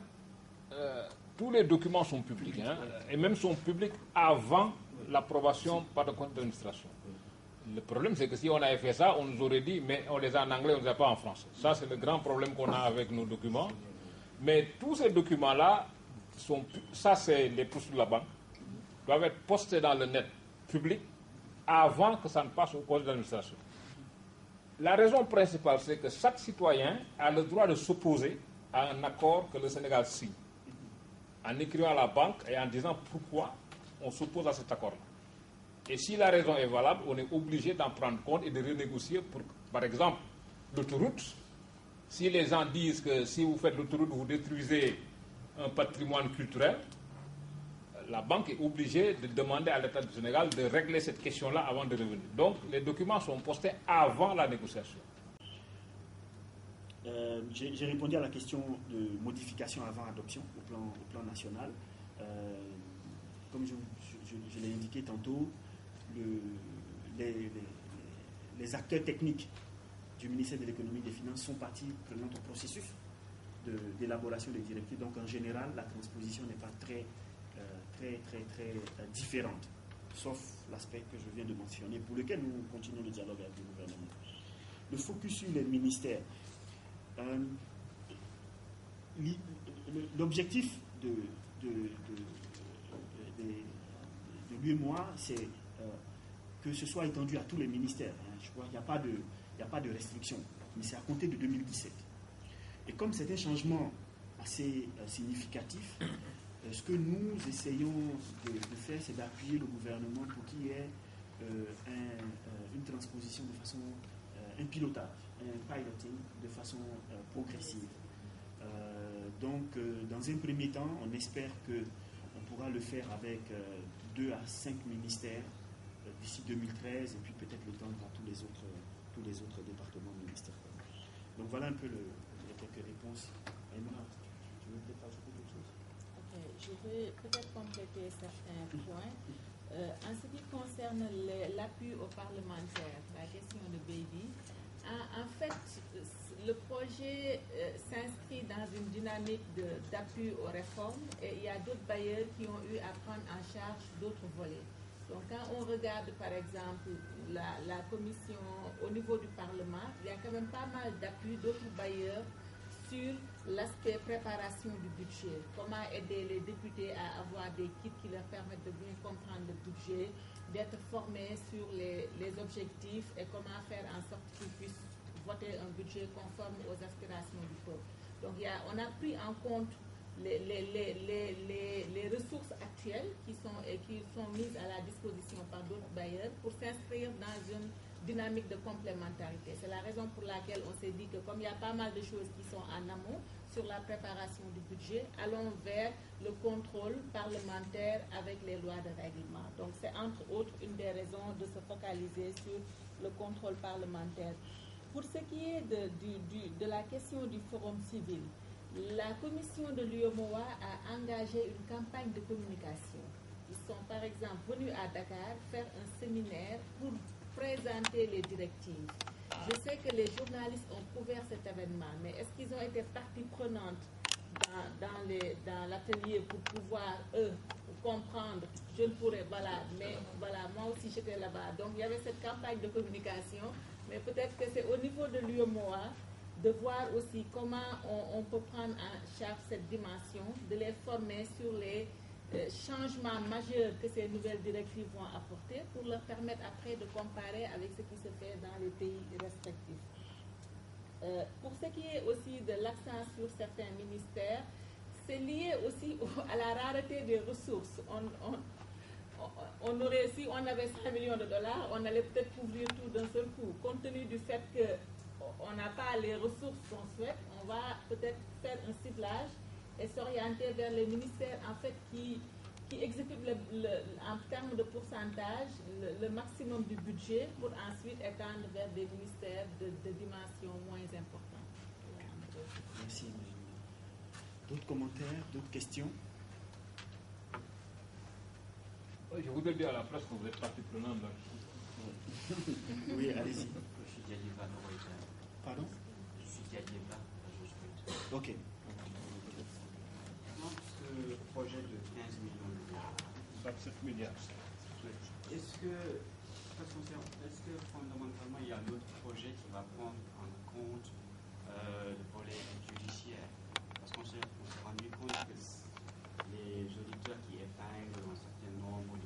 tous les documents sont publics, hein, et même sont publics avant l'approbation par le conseil d'administration. Le problème, c'est que si on avait fait ça, on nous aurait dit, mais on les a en anglais, on ne les a pas en français. Ça, c'est le grand problème qu'on a avec nos documents. Mais tous ces documents-là, ça, c'est les procédures de la banque, doivent être postés dans le net public avant que ça ne passe au conseil d'administration. La raison principale, c'est que chaque citoyen a le droit de s'opposer à un accord que le Sénégal signe, en écrivant à la banque et en disant pourquoi on s'oppose à cet accord-là. Et si la raison est valable, on est obligé d'en prendre compte et de renégocier pour, par exemple, l'autoroute. Si les gens disent que si vous faites l'autoroute, vous détruisez un patrimoine culturel, la banque est obligée de demander à l'État du Sénégal de régler cette question-là avant de revenir. Donc, les documents sont postés avant la négociation.
J'ai répondu à la question de modification avant adoption au plan national. Comme je l'ai indiqué tantôt, les acteurs techniques du ministère de l'économie et des finances sont partis prenant au processus d'élaboration des directives. Donc en général, la transposition n'est pas très différente, sauf l'aspect que je viens de mentionner, pour lequel nous continuons le dialogue avec le gouvernement. Le focus sur les ministères. L'objectif de l'UEMOA, c'est que ce soit étendu à tous les ministères. Je crois qu'il n'y a pas de restriction, mais c'est à compter de 2017. Et comme c'est un changement assez significatif, ce que nous essayons de faire, c'est d'appuyer le gouvernement pour qu'il y ait une transposition de façon, un pilotage, un piloting de façon progressive. Donc, dans un premier temps, on espère qu'on pourra le faire avec 2 à 5 ministères d'ici 2013, et puis peut-être le temps dans tous les autres départements ministériels. Donc voilà un peu les quelques réponses. Emma, tu veux peut-être ajouter quelque chose?
Ok, je vais peut-être compléter certains points. En ce qui concerne l'appui aux parlementaires, la question de Baby, en fait, le projet s'inscrit dans une dynamique d'appui aux réformes, et il y a d'autres bailleurs qui ont eu à prendre en charge d'autres volets. Donc quand on regarde par exemple la commission au niveau du Parlement, il y a quand même pas mal d'appui d'autres bailleurs sur l'aspect préparation du budget. Comment aider les députés à avoir des kits qui leur permettent de bien comprendre le budget, d'être formés sur les objectifs et comment faire en sorte qu'ils puissent voter un budget conforme aux aspirations du peuple. Donc on a pris en compte les ressources actuelles qui sont mises à la disposition par d'autres bailleurs pour s'inscrire dans une dynamique de complémentarité. C'est la raison pour laquelle on s'est dit que comme il y a pas mal de choses qui sont en amont sur la préparation du budget, allons vers le contrôle parlementaire avec les lois de règlement. Donc c'est entre autres une des raisons de se focaliser sur le contrôle parlementaire. Pour ce qui est de la question du forum civil, la commission de l'UEMOA a engagé une campagne de communication. Ils sont par exemple venus à Dakar faire un séminaire pour présenter les directives. Je sais que les journalistes ont couvert cet événement, mais est-ce qu'ils ont été partie prenante dans l'atelier pour pouvoir, eux, comprendre? Je ne pourrais, voilà, mais voilà, moi aussi j'étais là-bas. Donc il y avait cette campagne de communication, mais peut-être que c'est au niveau de l'UEMOA de voir aussi comment on peut prendre en charge cette dimension, de les former sur les changements majeurs que ces nouvelles directives vont apporter pour leur permettre après de comparer avec ce qui se fait dans les pays respectifs. Pour ce qui est aussi de l'accent sur certains ministères, c'est lié aussi à la rareté des ressources. On aurait, si on avait 5 millions de dollars, on allait peut-être couvrir tout d'un seul coup. Compte tenu du fait qu'on n'a pas les ressources qu'on souhaite, on va peut-être faire un ciblage et s'orienter vers les ministères en fait qui exécutent en termes de pourcentage le maximum du budget pour ensuite étendre vers des ministères de dimension moins importante.
Merci. D'autres commentaires, d'autres questions?
Je voudrais dire à la presse que vous êtes partie prenante dans le
Oui, allez-y. Pardon? Ok.
Ce projet de 15 millions de dollars.
27 milliards.
Est-ce que fondamentalement il y a un autre projet qui va prendre en compte le volet judiciaire? Parce qu'on s'est rendu compte que les auditeurs qui épinglent un certain nombre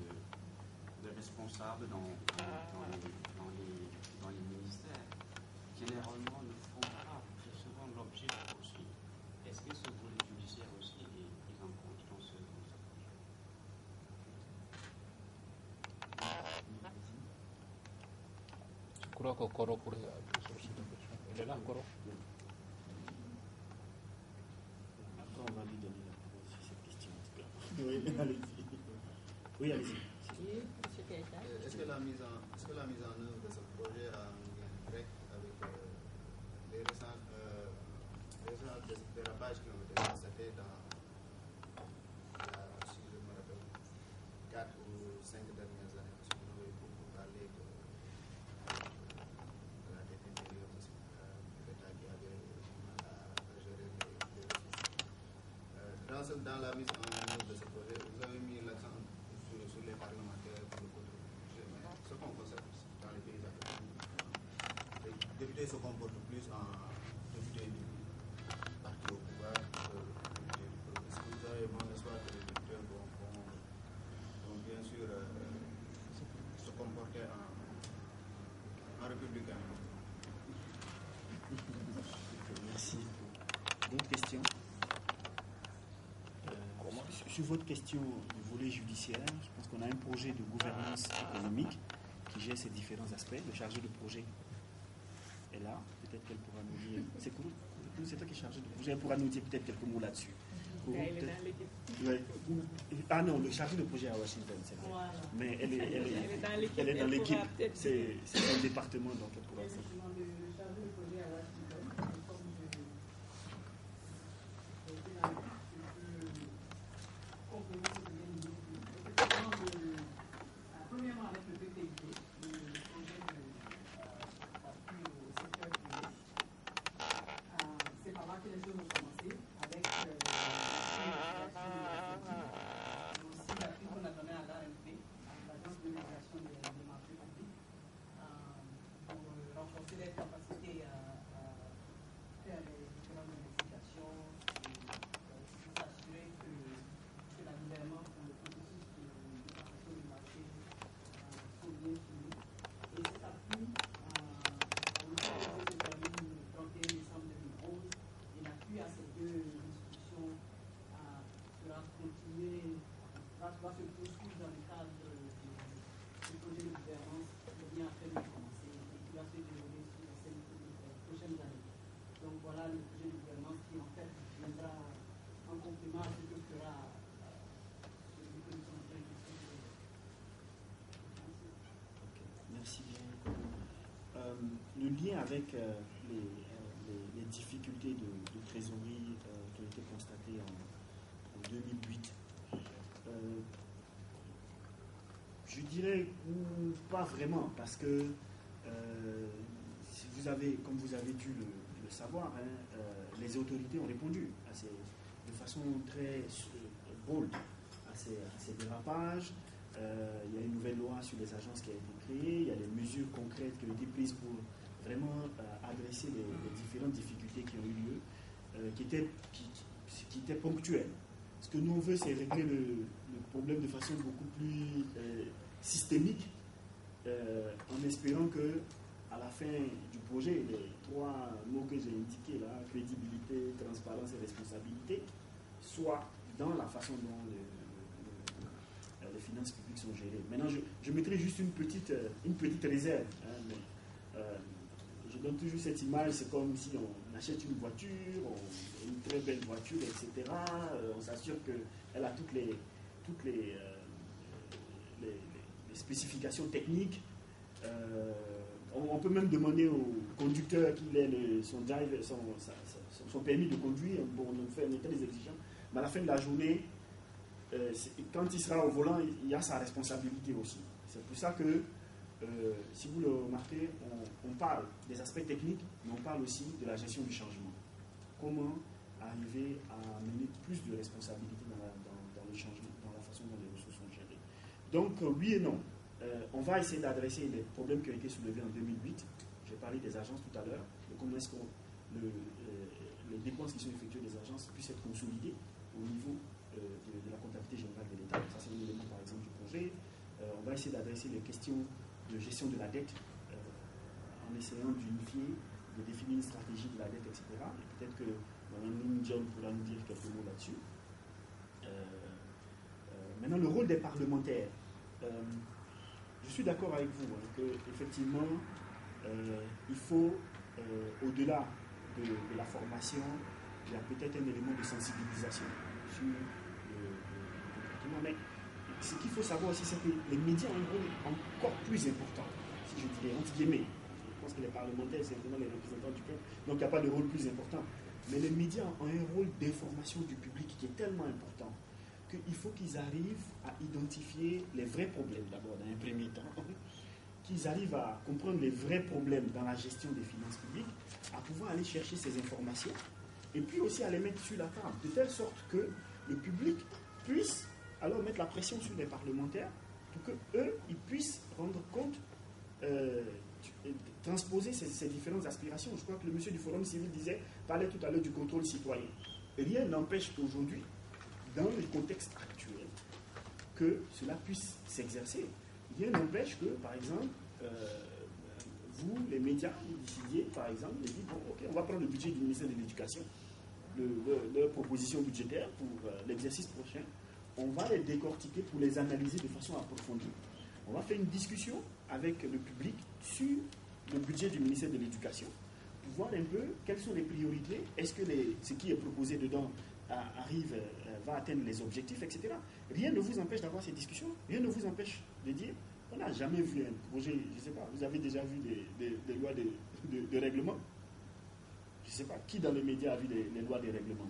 de responsables dans les ministères, généralement ne font pas très souvent l'objet de poursuites. Est-ce que ce volet judiciaire aussi est pris en compte dans ce projet?
Je crois que Koro pourrait appuyer sur cette question. Il est là, Koro?
Après, on va lui donner la parole sur cette question. Oui, allez-y. Oui, allez-y.
Est-ce que la mise en œuvre de ce projet a un lien direct avec les récents dérapages qui ont été constatés dans, si je me rappelle, 4 ou 5 dernières années? Parce qu'on avait beaucoup parlé de la dette intérieure de l'État qui avait à gérer les ressources. Dans la mise en œuvre de ce projet, vous avez mis l'accent sur les parlementaires pour le contrôle. Ce qu'on constate dans les pays africains, les députés se comportent plus en députés du parti au pouvoir que les députés du peuple. Est-ce que vous avez bon espoir que les députés vont bien sûr se comporter en républicain?
Merci. D'autres questions? Sur votre question du volet judiciaire, je pense qu'on a un projet de gouvernance économique qui gère ces différents aspects. Le chargé de projet est là. Peut-être qu'elle pourra nous dire. C'est cool. C'est toi qui es chargé de projet. Elle pourra nous dire peut-être quelques mots là-dessus.
Elle est dans l'équipe.
Ouais. Ah non, le chargé de projet à Washington, c'est vrai. Voilà. Mais elle est dans l'équipe. C'est un département, donc elle pourra.
Le chargé de projet à Washington, premièrement avec le PPID, le projet d'appui au secteur privé. C'est par là que les choses ont commencé, avec mais aussi l'appui qu'on a donné à l'AMP, à l'Agence de migration des marchés publics, pour renforcer les capacités
sera le projet de gouvernance qui en fait viendra en complément à ce que fera celui que nous sommes en train de discuter.
Merci bien. Le lien avec les difficultés de trésorerie qui ont été constatées en 2008, je dirais pas vraiment, parce que si vous avez, comme vous avez dû le savoir, les autorités ont répondu de façon très bold à ces dérapages. Il y a une nouvelle loi sur les agences qui a été créée, il y a des mesures concrètes qui ont été prises pour vraiment adresser les différentes difficultés qui ont eu lieu, qui étaient ponctuelles. Ce que nous on veut, c'est régler le problème de façon beaucoup plus systémique, en espérant que à la fin du projet, les 3 mots que j'ai indiqués là, crédibilité, transparence et responsabilité, soient dans la façon dont les finances publiques sont gérées. Maintenant, je mettrai juste une petite réserve. Je donne toujours cette image, c'est comme si on achète une voiture, une très belle voiture, etc. On s'assure qu'elle a toutes les spécifications techniques. On peut même demander au conducteur qu'il ait son permis de conduire. Bon, on était les exigeants. Mais à la fin de la journée, quand il sera au volant, il y a sa responsabilité aussi. C'est pour ça que, si vous le remarquez, on parle des aspects techniques, mais on parle aussi de la gestion du changement. Comment arriver à amener plus de responsabilité dans le changement, dans la façon dont les ressources sont gérées. Donc, oui et non. On va essayer d'adresser les problèmes qui ont été soulevés en 2008. J'ai parlé des agences tout à l'heure, de comment est-ce que les dépenses qui sont effectuées des agences puissent être consolidées au niveau de la comptabilité générale de l'État. Ça, c'est un élément, par exemple, du projet. On va essayer d'adresser les questions de gestion de la dette en essayant d'unifier, de définir une stratégie de la dette, etc. Et peut-être que Mme Lin John pourra nous dire quelques mots là-dessus. Maintenant, le rôle des parlementaires. Je suis d'accord avec vous qu'effectivement, il faut, au-delà de la formation, il y a peut-être un élément de sensibilisation sur le comportement. Mais ce qu'il faut savoir aussi, c'est que les médias ont un rôle encore plus important, si je dirais, entre guillemets. Je pense que les parlementaires, c'est vraiment les représentants du peuple, donc il n'y a pas de rôle plus important. Mais les médias ont un rôle d'information du public qui est tellement important qu'il faut qu'ils arrivent à identifier les vrais problèmes d'abord dans un premier temps, qu'ils arrivent à comprendre les vrais problèmes dans la gestion des finances publiques, à pouvoir aller chercher ces informations, et puis aussi à les mettre sur la table, de telle sorte que le public puisse alors mettre la pression sur les parlementaires pour qu'eux, ils puissent rendre compte, transposer ces différentes aspirations. Je crois que le monsieur du Forum civil parlait tout à l'heure du contrôle citoyen. Et rien n'empêche qu'aujourd'hui, dans le contexte actuel, que cela puisse s'exercer. Rien n'empêche que, par exemple, vous, les médias, vous décidiez, par exemple, de dire, bon, ok, on va prendre le budget du ministère de l'Éducation, leur proposition budgétaire pour l'exercice prochain, on va les décortiquer pour les analyser de façon approfondie. On va faire une discussion avec le public sur le budget du ministère de l'Éducation, pour voir un peu quelles sont les priorités, est-ce que ce qui est proposé dedans va atteindre les objectifs, etc. Rien ne vous empêche d'avoir ces discussions, rien ne vous empêche de dire, on n'a jamais vu un projet, je ne sais pas, vous avez déjà vu des lois de règlement? Je ne sais pas, qui dans les médias a vu les lois de règlement?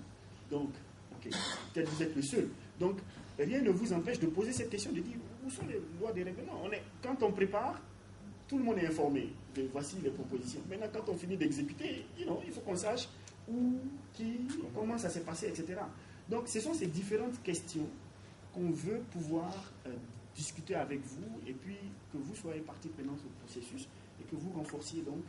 Donc, ok, peut-être vous êtes le seul. Donc, rien ne vous empêche de poser cette question, de dire, où sont les lois de règlement? Quand on prépare, tout le monde est informé de voici les propositions. Maintenant, quand on finit d'exécuter, il faut qu'on sache où, qui, comment ça s'est passé, etc. Donc, ce sont ces différentes questions qu'on veut pouvoir discuter avec vous, et puis que vous soyez partie prenante au processus, et que vous renforciez donc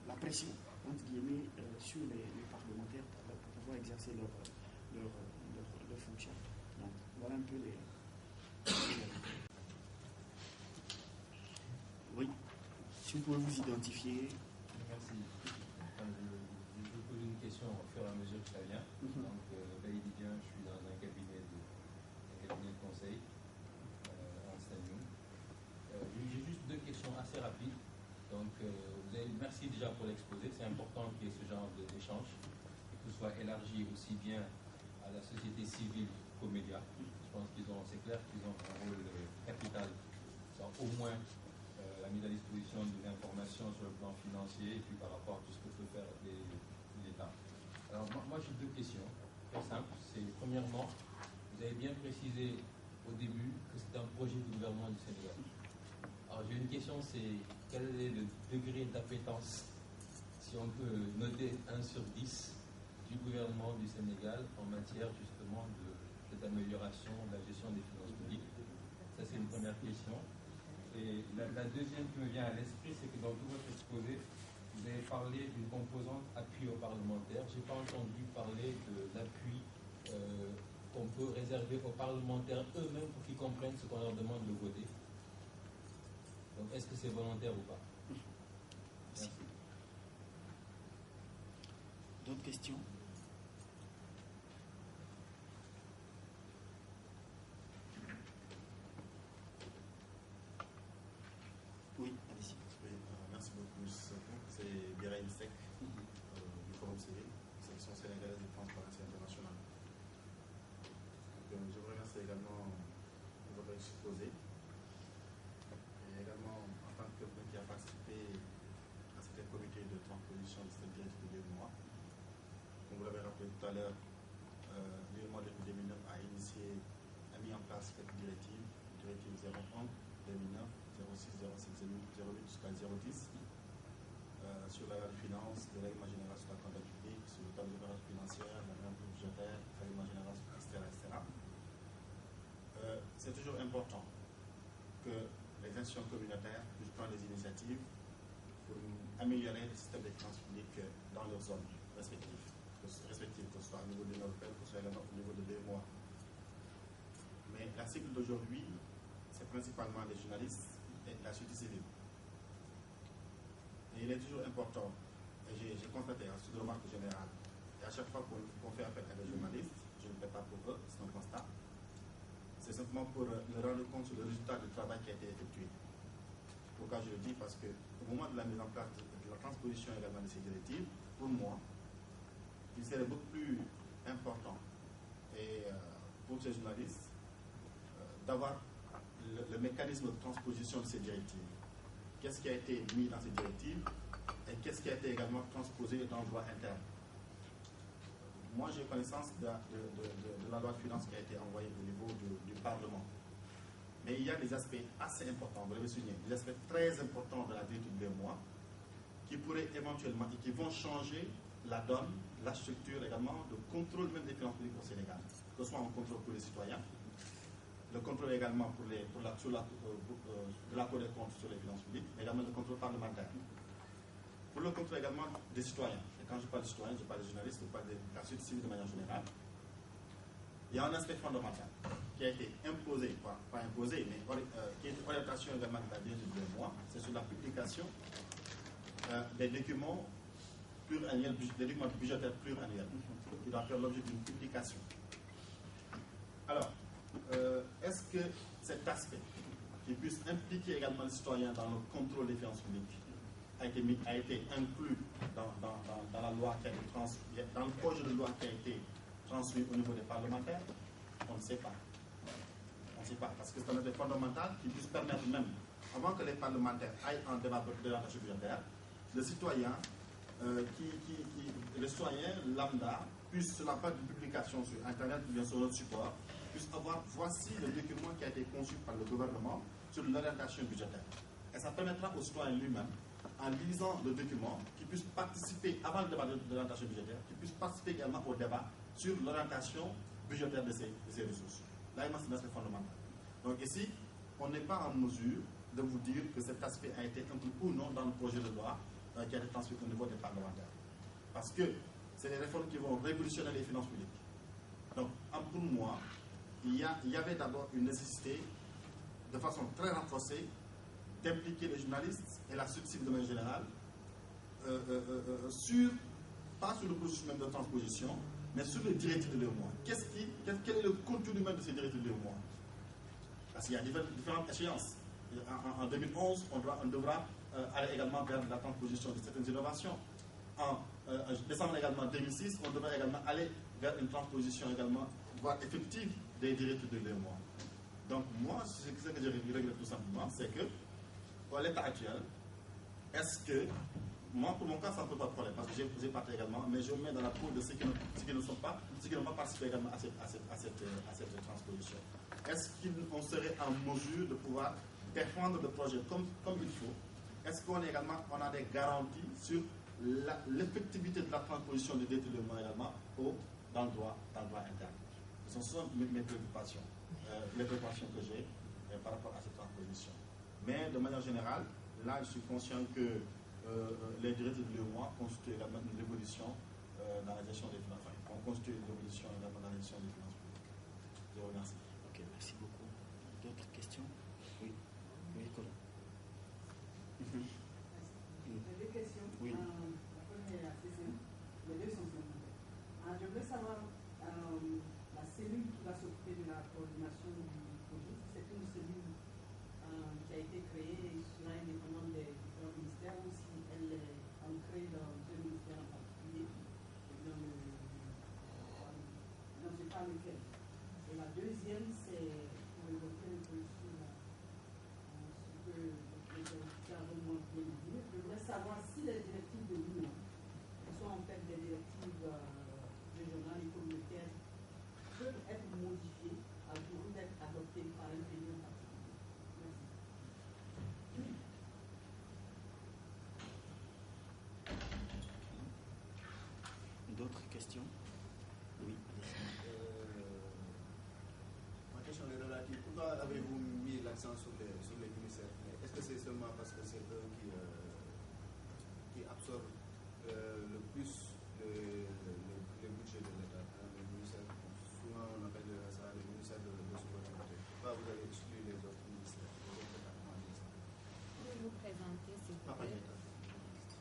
la pression, entre guillemets, sur les parlementaires pour pouvoir exercer leur fonction. Donc, voilà un peu les... Oui, si vous pouvez vous identifier.
Merci. Je vous pose une question au fur et à mesure que ça vient. Donc, Baïdi Dian, je suis dans un cabinet de conseil en Stadium. J'ai juste deux questions assez rapides. Donc, merci merci déjà pour l'exposé. C'est important qu'il y ait ce genre d'échange et que ce soit élargi aussi bien à la société civile qu'aux médias. Je pense c'est clair qu'ils ont un rôle capital, au moins la mise à disposition d'une information sur le plan financier et puis par rapport à tout ce que peut faire l'État. Alors moi j'ai deux questions très simples. C'est premièrement, vous avez bien précisé au début que c'est un projet du gouvernement du Sénégal. Alors j'ai une question, c'est quel est le degré d'appétence, si on peut noter 1 sur 10, du gouvernement du Sénégal en matière justement d'amélioration de la gestion des finances publiques? Ça c'est une première question. Et la deuxième qui me vient à l'esprit, c'est que dans tout votre exposé, vous avez parlé d'une composante appui aux parlementaires. Je n'ai pas entendu parler de l'appui qu'on peut réserver aux parlementaires eux-mêmes pour qu'ils comprennent ce qu'on leur demande de voter. Donc, est-ce que c'est volontaire ou pas? Merci.
D'autres questions? Oui, allez-y.
Oui, merci beaucoup. C'est Birahim Seck, du Forum Civil, section sénégalaise de transparence internationale. Donc, je vous remercie également de votre exposé. Et également, en tant que quelqu'un qui a participé à ce comité de transposition de cette directive de 2 mois, comme vous l'avez rappelé tout à l'heure, le mois de 2009 a mis en place cette directive 01 2009, 06, 07, 08 jusqu'à 010, sur la finance, le règlement général sur la comptabilité publique, sur le tableau de balance financière, la norme budgétaire, le règlement général, etc. C'est toujours important que les institutions communautaires puissent prendre des initiatives pour améliorer le système des finances publiques dans leurs zones respectives, que ce soit au niveau de l'Union européenne, que ce soit également au niveau de 2 mois. Mais la cible d'aujourd'hui, c'est principalement les journalistes et la société civile. Et il est toujours important, et j'ai constaté à cette remarque générale, et à chaque fois qu'on fait appel à des journalistes, je ne le fais pas pour eux, c'est un constat, c'est simplement pour me rendre compte sur le résultat du travail qui a été effectué. Pourquoi je le dis? Parce qu'au moment de la mise en place de la transposition également de ces directives, pour moi, il serait beaucoup plus important et pour ces journalistes d'avoir le mécanisme de transposition de ces directives. Qu'est-ce qui a été mis dans ces directives et qu'est-ce qui a été également transposé dans le droit interne. Moi, j'ai connaissance de la loi de finances qui a été envoyée au niveau du Parlement. Mais il y a des aspects assez importants, vous l'avez souligné, des aspects très importants de la directive de 2 mois qui pourraient éventuellement et qui vont changer la donne, la structure également, le contrôle même des finances publiques au Sénégal. Que ce soit un contrôle pour les citoyens, le contrôle également de la Cour des comptes sur les finances publiques, mais également le contrôle parlementaire. Pour le contrôle également des citoyens, et quand je parle de citoyens, je parle des journalistes, je parle de la société civile de manière générale, il y a un aspect fondamental qui a été imposé, pas imposé, mais qui est une orientation également de la directive de 2 mois, c'est sur la publication des documents pluriannuels, des documents budgétaires pluriannuels, qui doivent faire l'objet d'une publication. Alors, est-ce que cet aspect qui puisse impliquer également les citoyens dans le contrôle des finances publiques a été inclus dans la loi qui a été transmise, dans le projet de loi qui a été transmis au niveau des parlementaires? On ne sait pas. On ne sait pas, parce que c'est un aspect fondamental qui puisse permettre même, avant que les parlementaires aillent en débat de l'orientation budgétaire, le citoyen, le citoyen lambda puisse, sur la page de publication sur Internet ou bien sur notre support, puisse avoir, voici le document qui a été conçu par le gouvernement sur l'orientation budgétaire. Et ça permettra au citoyen lui-même, en lisant le document, qu'il puisse participer, avant le débat de l'orientation budgétaire, qu'il puisse participer également au débat sur l'orientation budgétaire de ces ressources. Là, c'est un aspect fondamental. Donc ici, on n'est pas en mesure de vous dire que cet aspect a été inclus ou non dans le projet de loi qui a été transmis au niveau des parlementaires. Parce que c'est des réformes qui vont révolutionner les finances publiques. Donc, pour moi, il y avait d'abord une nécessité, de façon très renforcée, d'impliquer les journalistes et la société civile de manière générale, pas sur le processus même de transposition, mais sur les directives de 2 mois. Quel est le contenu même de ces directives de 2 mois? Parce qu'il y a différentes échéances. En 2011, on devra aller également vers la transposition de certaines innovations. En décembre également 2006, on devrait également aller vers une transposition également, voire effective, des directives de l'UEMOA. Donc moi, ce que je regrette tout simplement, c'est que, pour l'état actuel, est-ce que, moi pour mon cas, ça ne pose pas de problème, parce que j'ai parti également, mais je me mets dans la peau de ceux qui n'ont pas participé également à cette transposition. Est-ce qu'on serait en mesure de pouvoir défendre le projet comme il faut? Est-ce qu'on a des garanties sur l'effectivité de la transposition des détournements également dans le droit interne? Ce sont mes préoccupations, les préoccupations que j'ai par rapport à cette transposition. Mais de manière générale, là, je suis conscient que les directives de l'UEMOA constituent également une révolution dans la gestion des finances. On constitue une révolution également dans la gestion des finances publiques. Je vous remercie.
Ok, merci beaucoup. D'autres questions? Oui. Oui, Colin.
J'ai deux questions.
Oui.
La première est assez simple. Les deux sont simples. Je voulais savoir la cellule qui va s'occuper de la coordination du projet. C'est une cellule qui a été créée sur indépendamment des différents ministères ou si elle est ancrée dans un ministère en particulier. Je ne sais pas lequel. Et la deuxième, c'est pour évoquer un peu sur ce que je voudrais savoir si les directives de l'UE, qui sont en fait des directives régionales et communautaires, peuvent être modifiées à cours d'être adoptées par un pays en particulier. Merci.
D'autres questions? Oui.
Ma question est relative. Pourquoi avez-vous mis l'accent sur les ministères? Est-ce que c'est seulement parce que c'est eux qui absorbent le plus le budget de l'État? Le ministère, souvent on appelle ça le ministère de souveraineté. Pourquoi vous avez exclu les autres ministères, les autres départements administratifs?
Pouvez vous présenter, s'il vous plaît,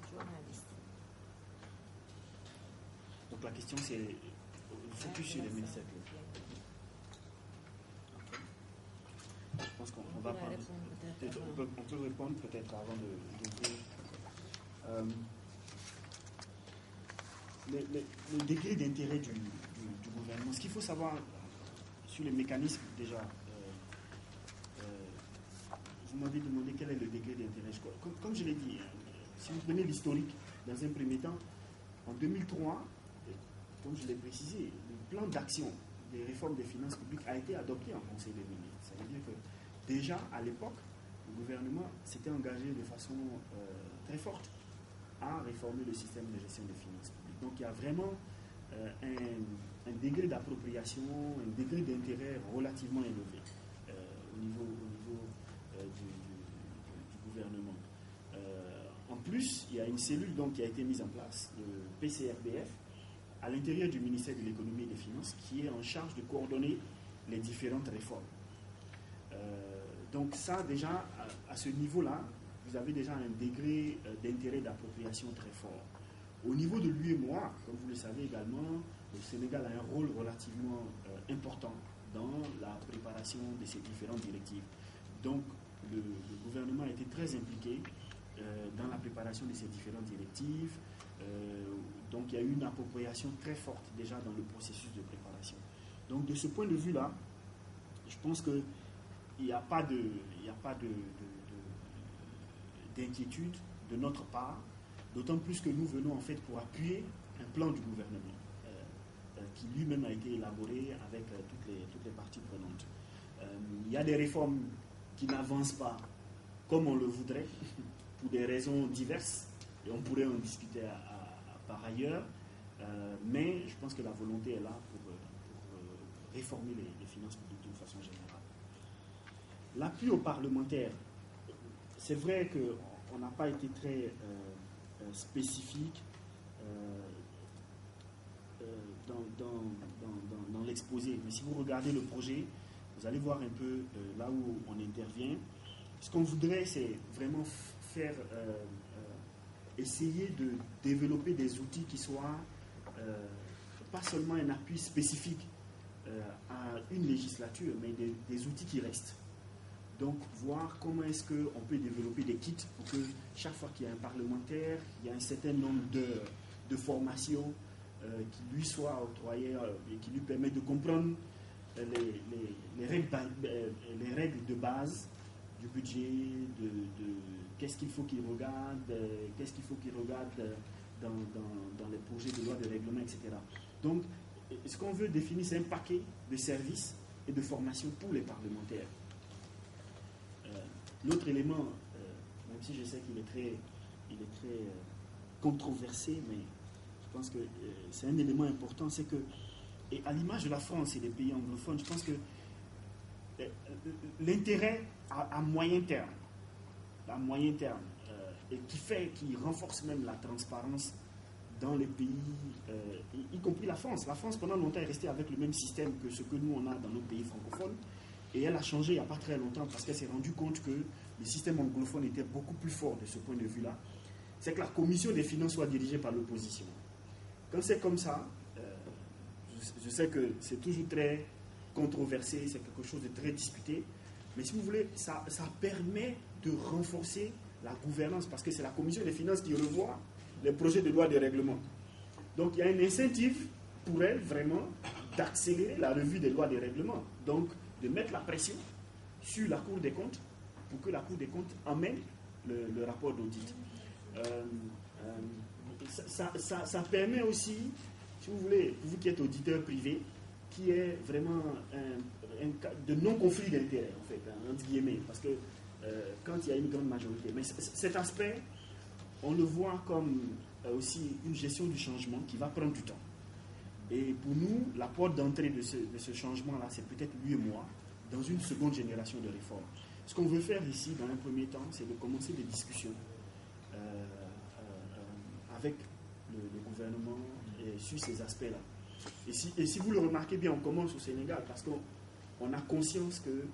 journaliste.
Donc la question c'est le focus sur les ministères. Je pense qu'on va prendre. On peut répondre peut-être avant d'ouvrir. Le degré d'intérêt du gouvernement. Ce qu'il faut savoir sur les mécanismes déjà. Vous m'avez demandé quel est le degré d'intérêt. Comme je l'ai dit, si vous prenez l'historique, dans un premier temps, en 2003, comme je l'ai précisé, le plan d'action des réformes des finances publiques a été adopté en Conseil des ministres. Ça veut dire que déjà à l'époque, le gouvernement s'était engagé de façon très forte à réformer le système de gestion des finances publiques. Donc il y a vraiment un degré d'appropriation, un degré d'intérêt relativement élevé au niveau du gouvernement. En plus, il y a une cellule donc, qui a été mise en place, le PCRBF, à l'intérieur du ministère de l'économie et des finances, qui est en charge de coordonner les différentes réformes. Donc ça, déjà, à ce niveau-là, vous avez déjà un degré d'intérêt d'appropriation très fort. Au niveau de l'UEMOA, comme vous le savez également, le Sénégal a un rôle relativement important dans la préparation de ces différentes directives. Donc, le gouvernement a été très impliqué dans la préparation de ces différentes directives. Donc, il y a eu une appropriation très forte déjà dans le processus de préparation. Donc, de ce point de vue-là, je pense qu'il n'y a pas d'inquiétude de notre part, d'autant plus que nous venons en fait pour appuyer un plan du gouvernement qui lui-même a été élaboré avec toutes les parties prenantes. Il y a des réformes qui n'avancent pas comme on le voudrait, pour des raisons diverses, et on pourrait en discuter par ailleurs, mais je pense que la volonté est là pour réformer les finances publiques d'une façon générale. L'appui aux parlementaires, c'est vrai qu'on n'a pas été très spécifique dans l'exposé, mais si vous regardez le projet, vous allez voir un peu là où on intervient. Ce qu'on voudrait, c'est vraiment essayer de développer des outils qui soient pas seulement un appui spécifique à une législature, mais des outils qui restent. Donc, voir comment est-ce qu'on peut développer des kits pour que chaque fois qu'il y a un parlementaire, il y a un certain nombre de formations qui lui soient octroyées et qui lui permettent de comprendre les règles de base du budget, de qu'est-ce qu'il faut qu'il regarde, dans les projets de loi de règlement, etc. Donc, ce qu'on veut définir, c'est un paquet de services et de formations pour les parlementaires. L'autre élément, même si je sais qu'il est très controversé, mais je pense que c'est un élément important, c'est que, et à l'image de la France et des pays anglophones, je pense que l'intérêt à moyen terme, et qui renforce même la transparence dans les pays, y compris la France. La France, pendant longtemps, est restée avec le même système que ce que nous, on a dans nos pays francophones. Et elle a changé il n'y a pas très longtemps parce qu'elle s'est rendue compte que le système anglophone était beaucoup plus fort de ce point de vue-là. C'est que la commission des finances soit dirigée par l'opposition. Quand c'est comme ça, je sais que c'est toujours très controversé, c'est quelque chose de très discuté, mais si vous voulez, ça permet de renforcer la gouvernance parce que c'est la commission des finances qui revoit les projets de loi de règlement. Donc il y a un incentive pour elle vraiment d'accélérer la revue des lois de règlement. Donc de mettre la pression sur la Cour des comptes pour que la Cour des comptes emmène le rapport d'audit. Ça permet aussi, si vous voulez, vous qui êtes auditeur privé, qui est vraiment de non-conflit d'intérêts, en fait, entre guillemets, parce que quand il y a une grande majorité. Mais cet aspect, on le voit comme aussi une gestion du changement qui va prendre du temps. Et pour nous, la porte d'entrée de ce changement-là, c'est peut-être lui et moi, dans une seconde génération de réformes. Ce qu'on veut faire ici, dans un premier temps, c'est de commencer des discussions avec le gouvernement sur ces aspects-là. Et si vous le remarquez bien, on commence au Sénégal parce qu'on a conscience que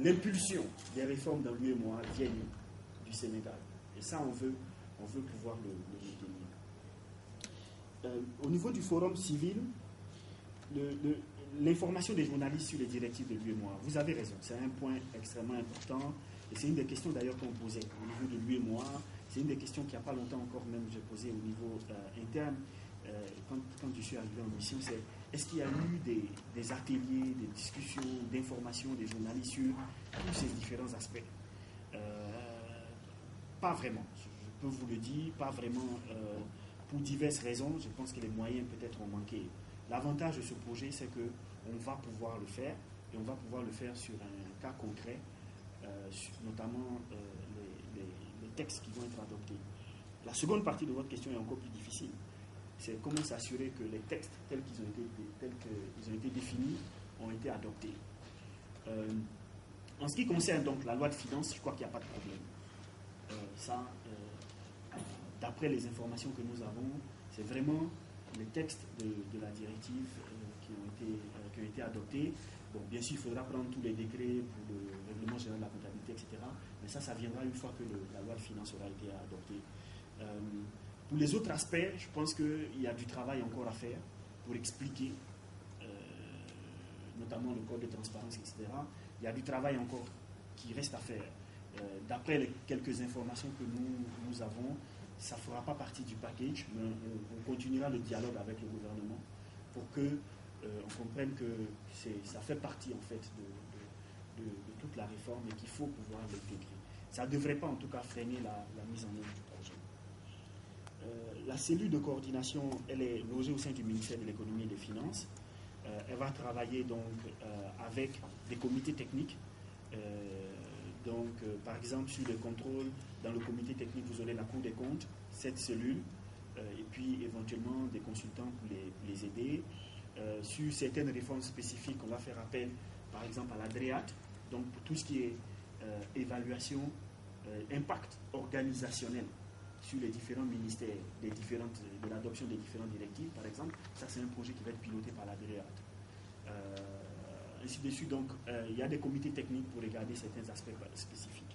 l'impulsion des réformes dans l'UEMOA vient du Sénégal. Et ça, on veut pouvoir le maintenir. Au niveau du forum civil, l'information des journalistes sur les directives de l'UEMOA, vous avez raison, c'est un point extrêmement important. Et c'est une des questions d'ailleurs qu'on posait au niveau de l'UEMOA. C'est une des questions qu'il n'y a pas longtemps encore même j'ai posées au niveau interne. Quand je suis arrivé en mission, c'est est-ce qu'il y a eu des ateliers, des discussions, d'informations des journalistes sur tous ces différents aspects? Pas vraiment, je peux vous le dire, pas vraiment pour diverses raisons. Je pense que les moyens peut-être ont manqué. L'avantage de ce projet, c'est qu'on va pouvoir le faire, et on va pouvoir le faire sur un cas concret, notamment les textes qui vont être adoptés. La seconde partie de votre question est encore plus difficile. C'est comment s'assurer que les textes tels qu'ils ont été définis ont été adoptés. En ce qui concerne donc la loi de finances, je crois qu'il n'y a pas de problème. D'après les informations que nous avons, c'est vraiment les textes de la directive qui ont été adoptés. Bon, bien sûr, il faudra prendre tous les décrets pour le règlement général de la comptabilité, etc. Mais ça viendra une fois que la loi de finances aura été adoptée. Pour les autres aspects, je pense qu'il y a du travail encore à faire pour expliquer, notamment le code de transparence, etc. Il y a du travail encore qui reste à faire. D'après les quelques informations que nous avons, ça ne fera pas partie du package, mais on continuera le dialogue avec le gouvernement pour que on comprenne que ça fait partie en fait de toute la réforme et qu'il faut pouvoir l'intégrer. Ça ne devrait pas en tout cas freiner la mise en œuvre du projet. La cellule de coordination, elle est logée au sein du ministère de l'économie et des finances. Elle va travailler donc avec des comités techniques. Par exemple, sur le contrôle, dans le comité technique, vous aurez la Cour des comptes, cette cellule, et puis éventuellement des consultants pour les aider. Sur certaines réformes spécifiques, on va faire appel, par exemple, à la DREAT, donc pour tout ce qui est évaluation, impact organisationnel sur les différents ministères, de l'adoption des différentes directives, par exemple. Ça, c'est un projet qui va être piloté par la DREAT. Ainsi de suite, donc, il y a des comités techniques pour regarder certains aspects spécifiques.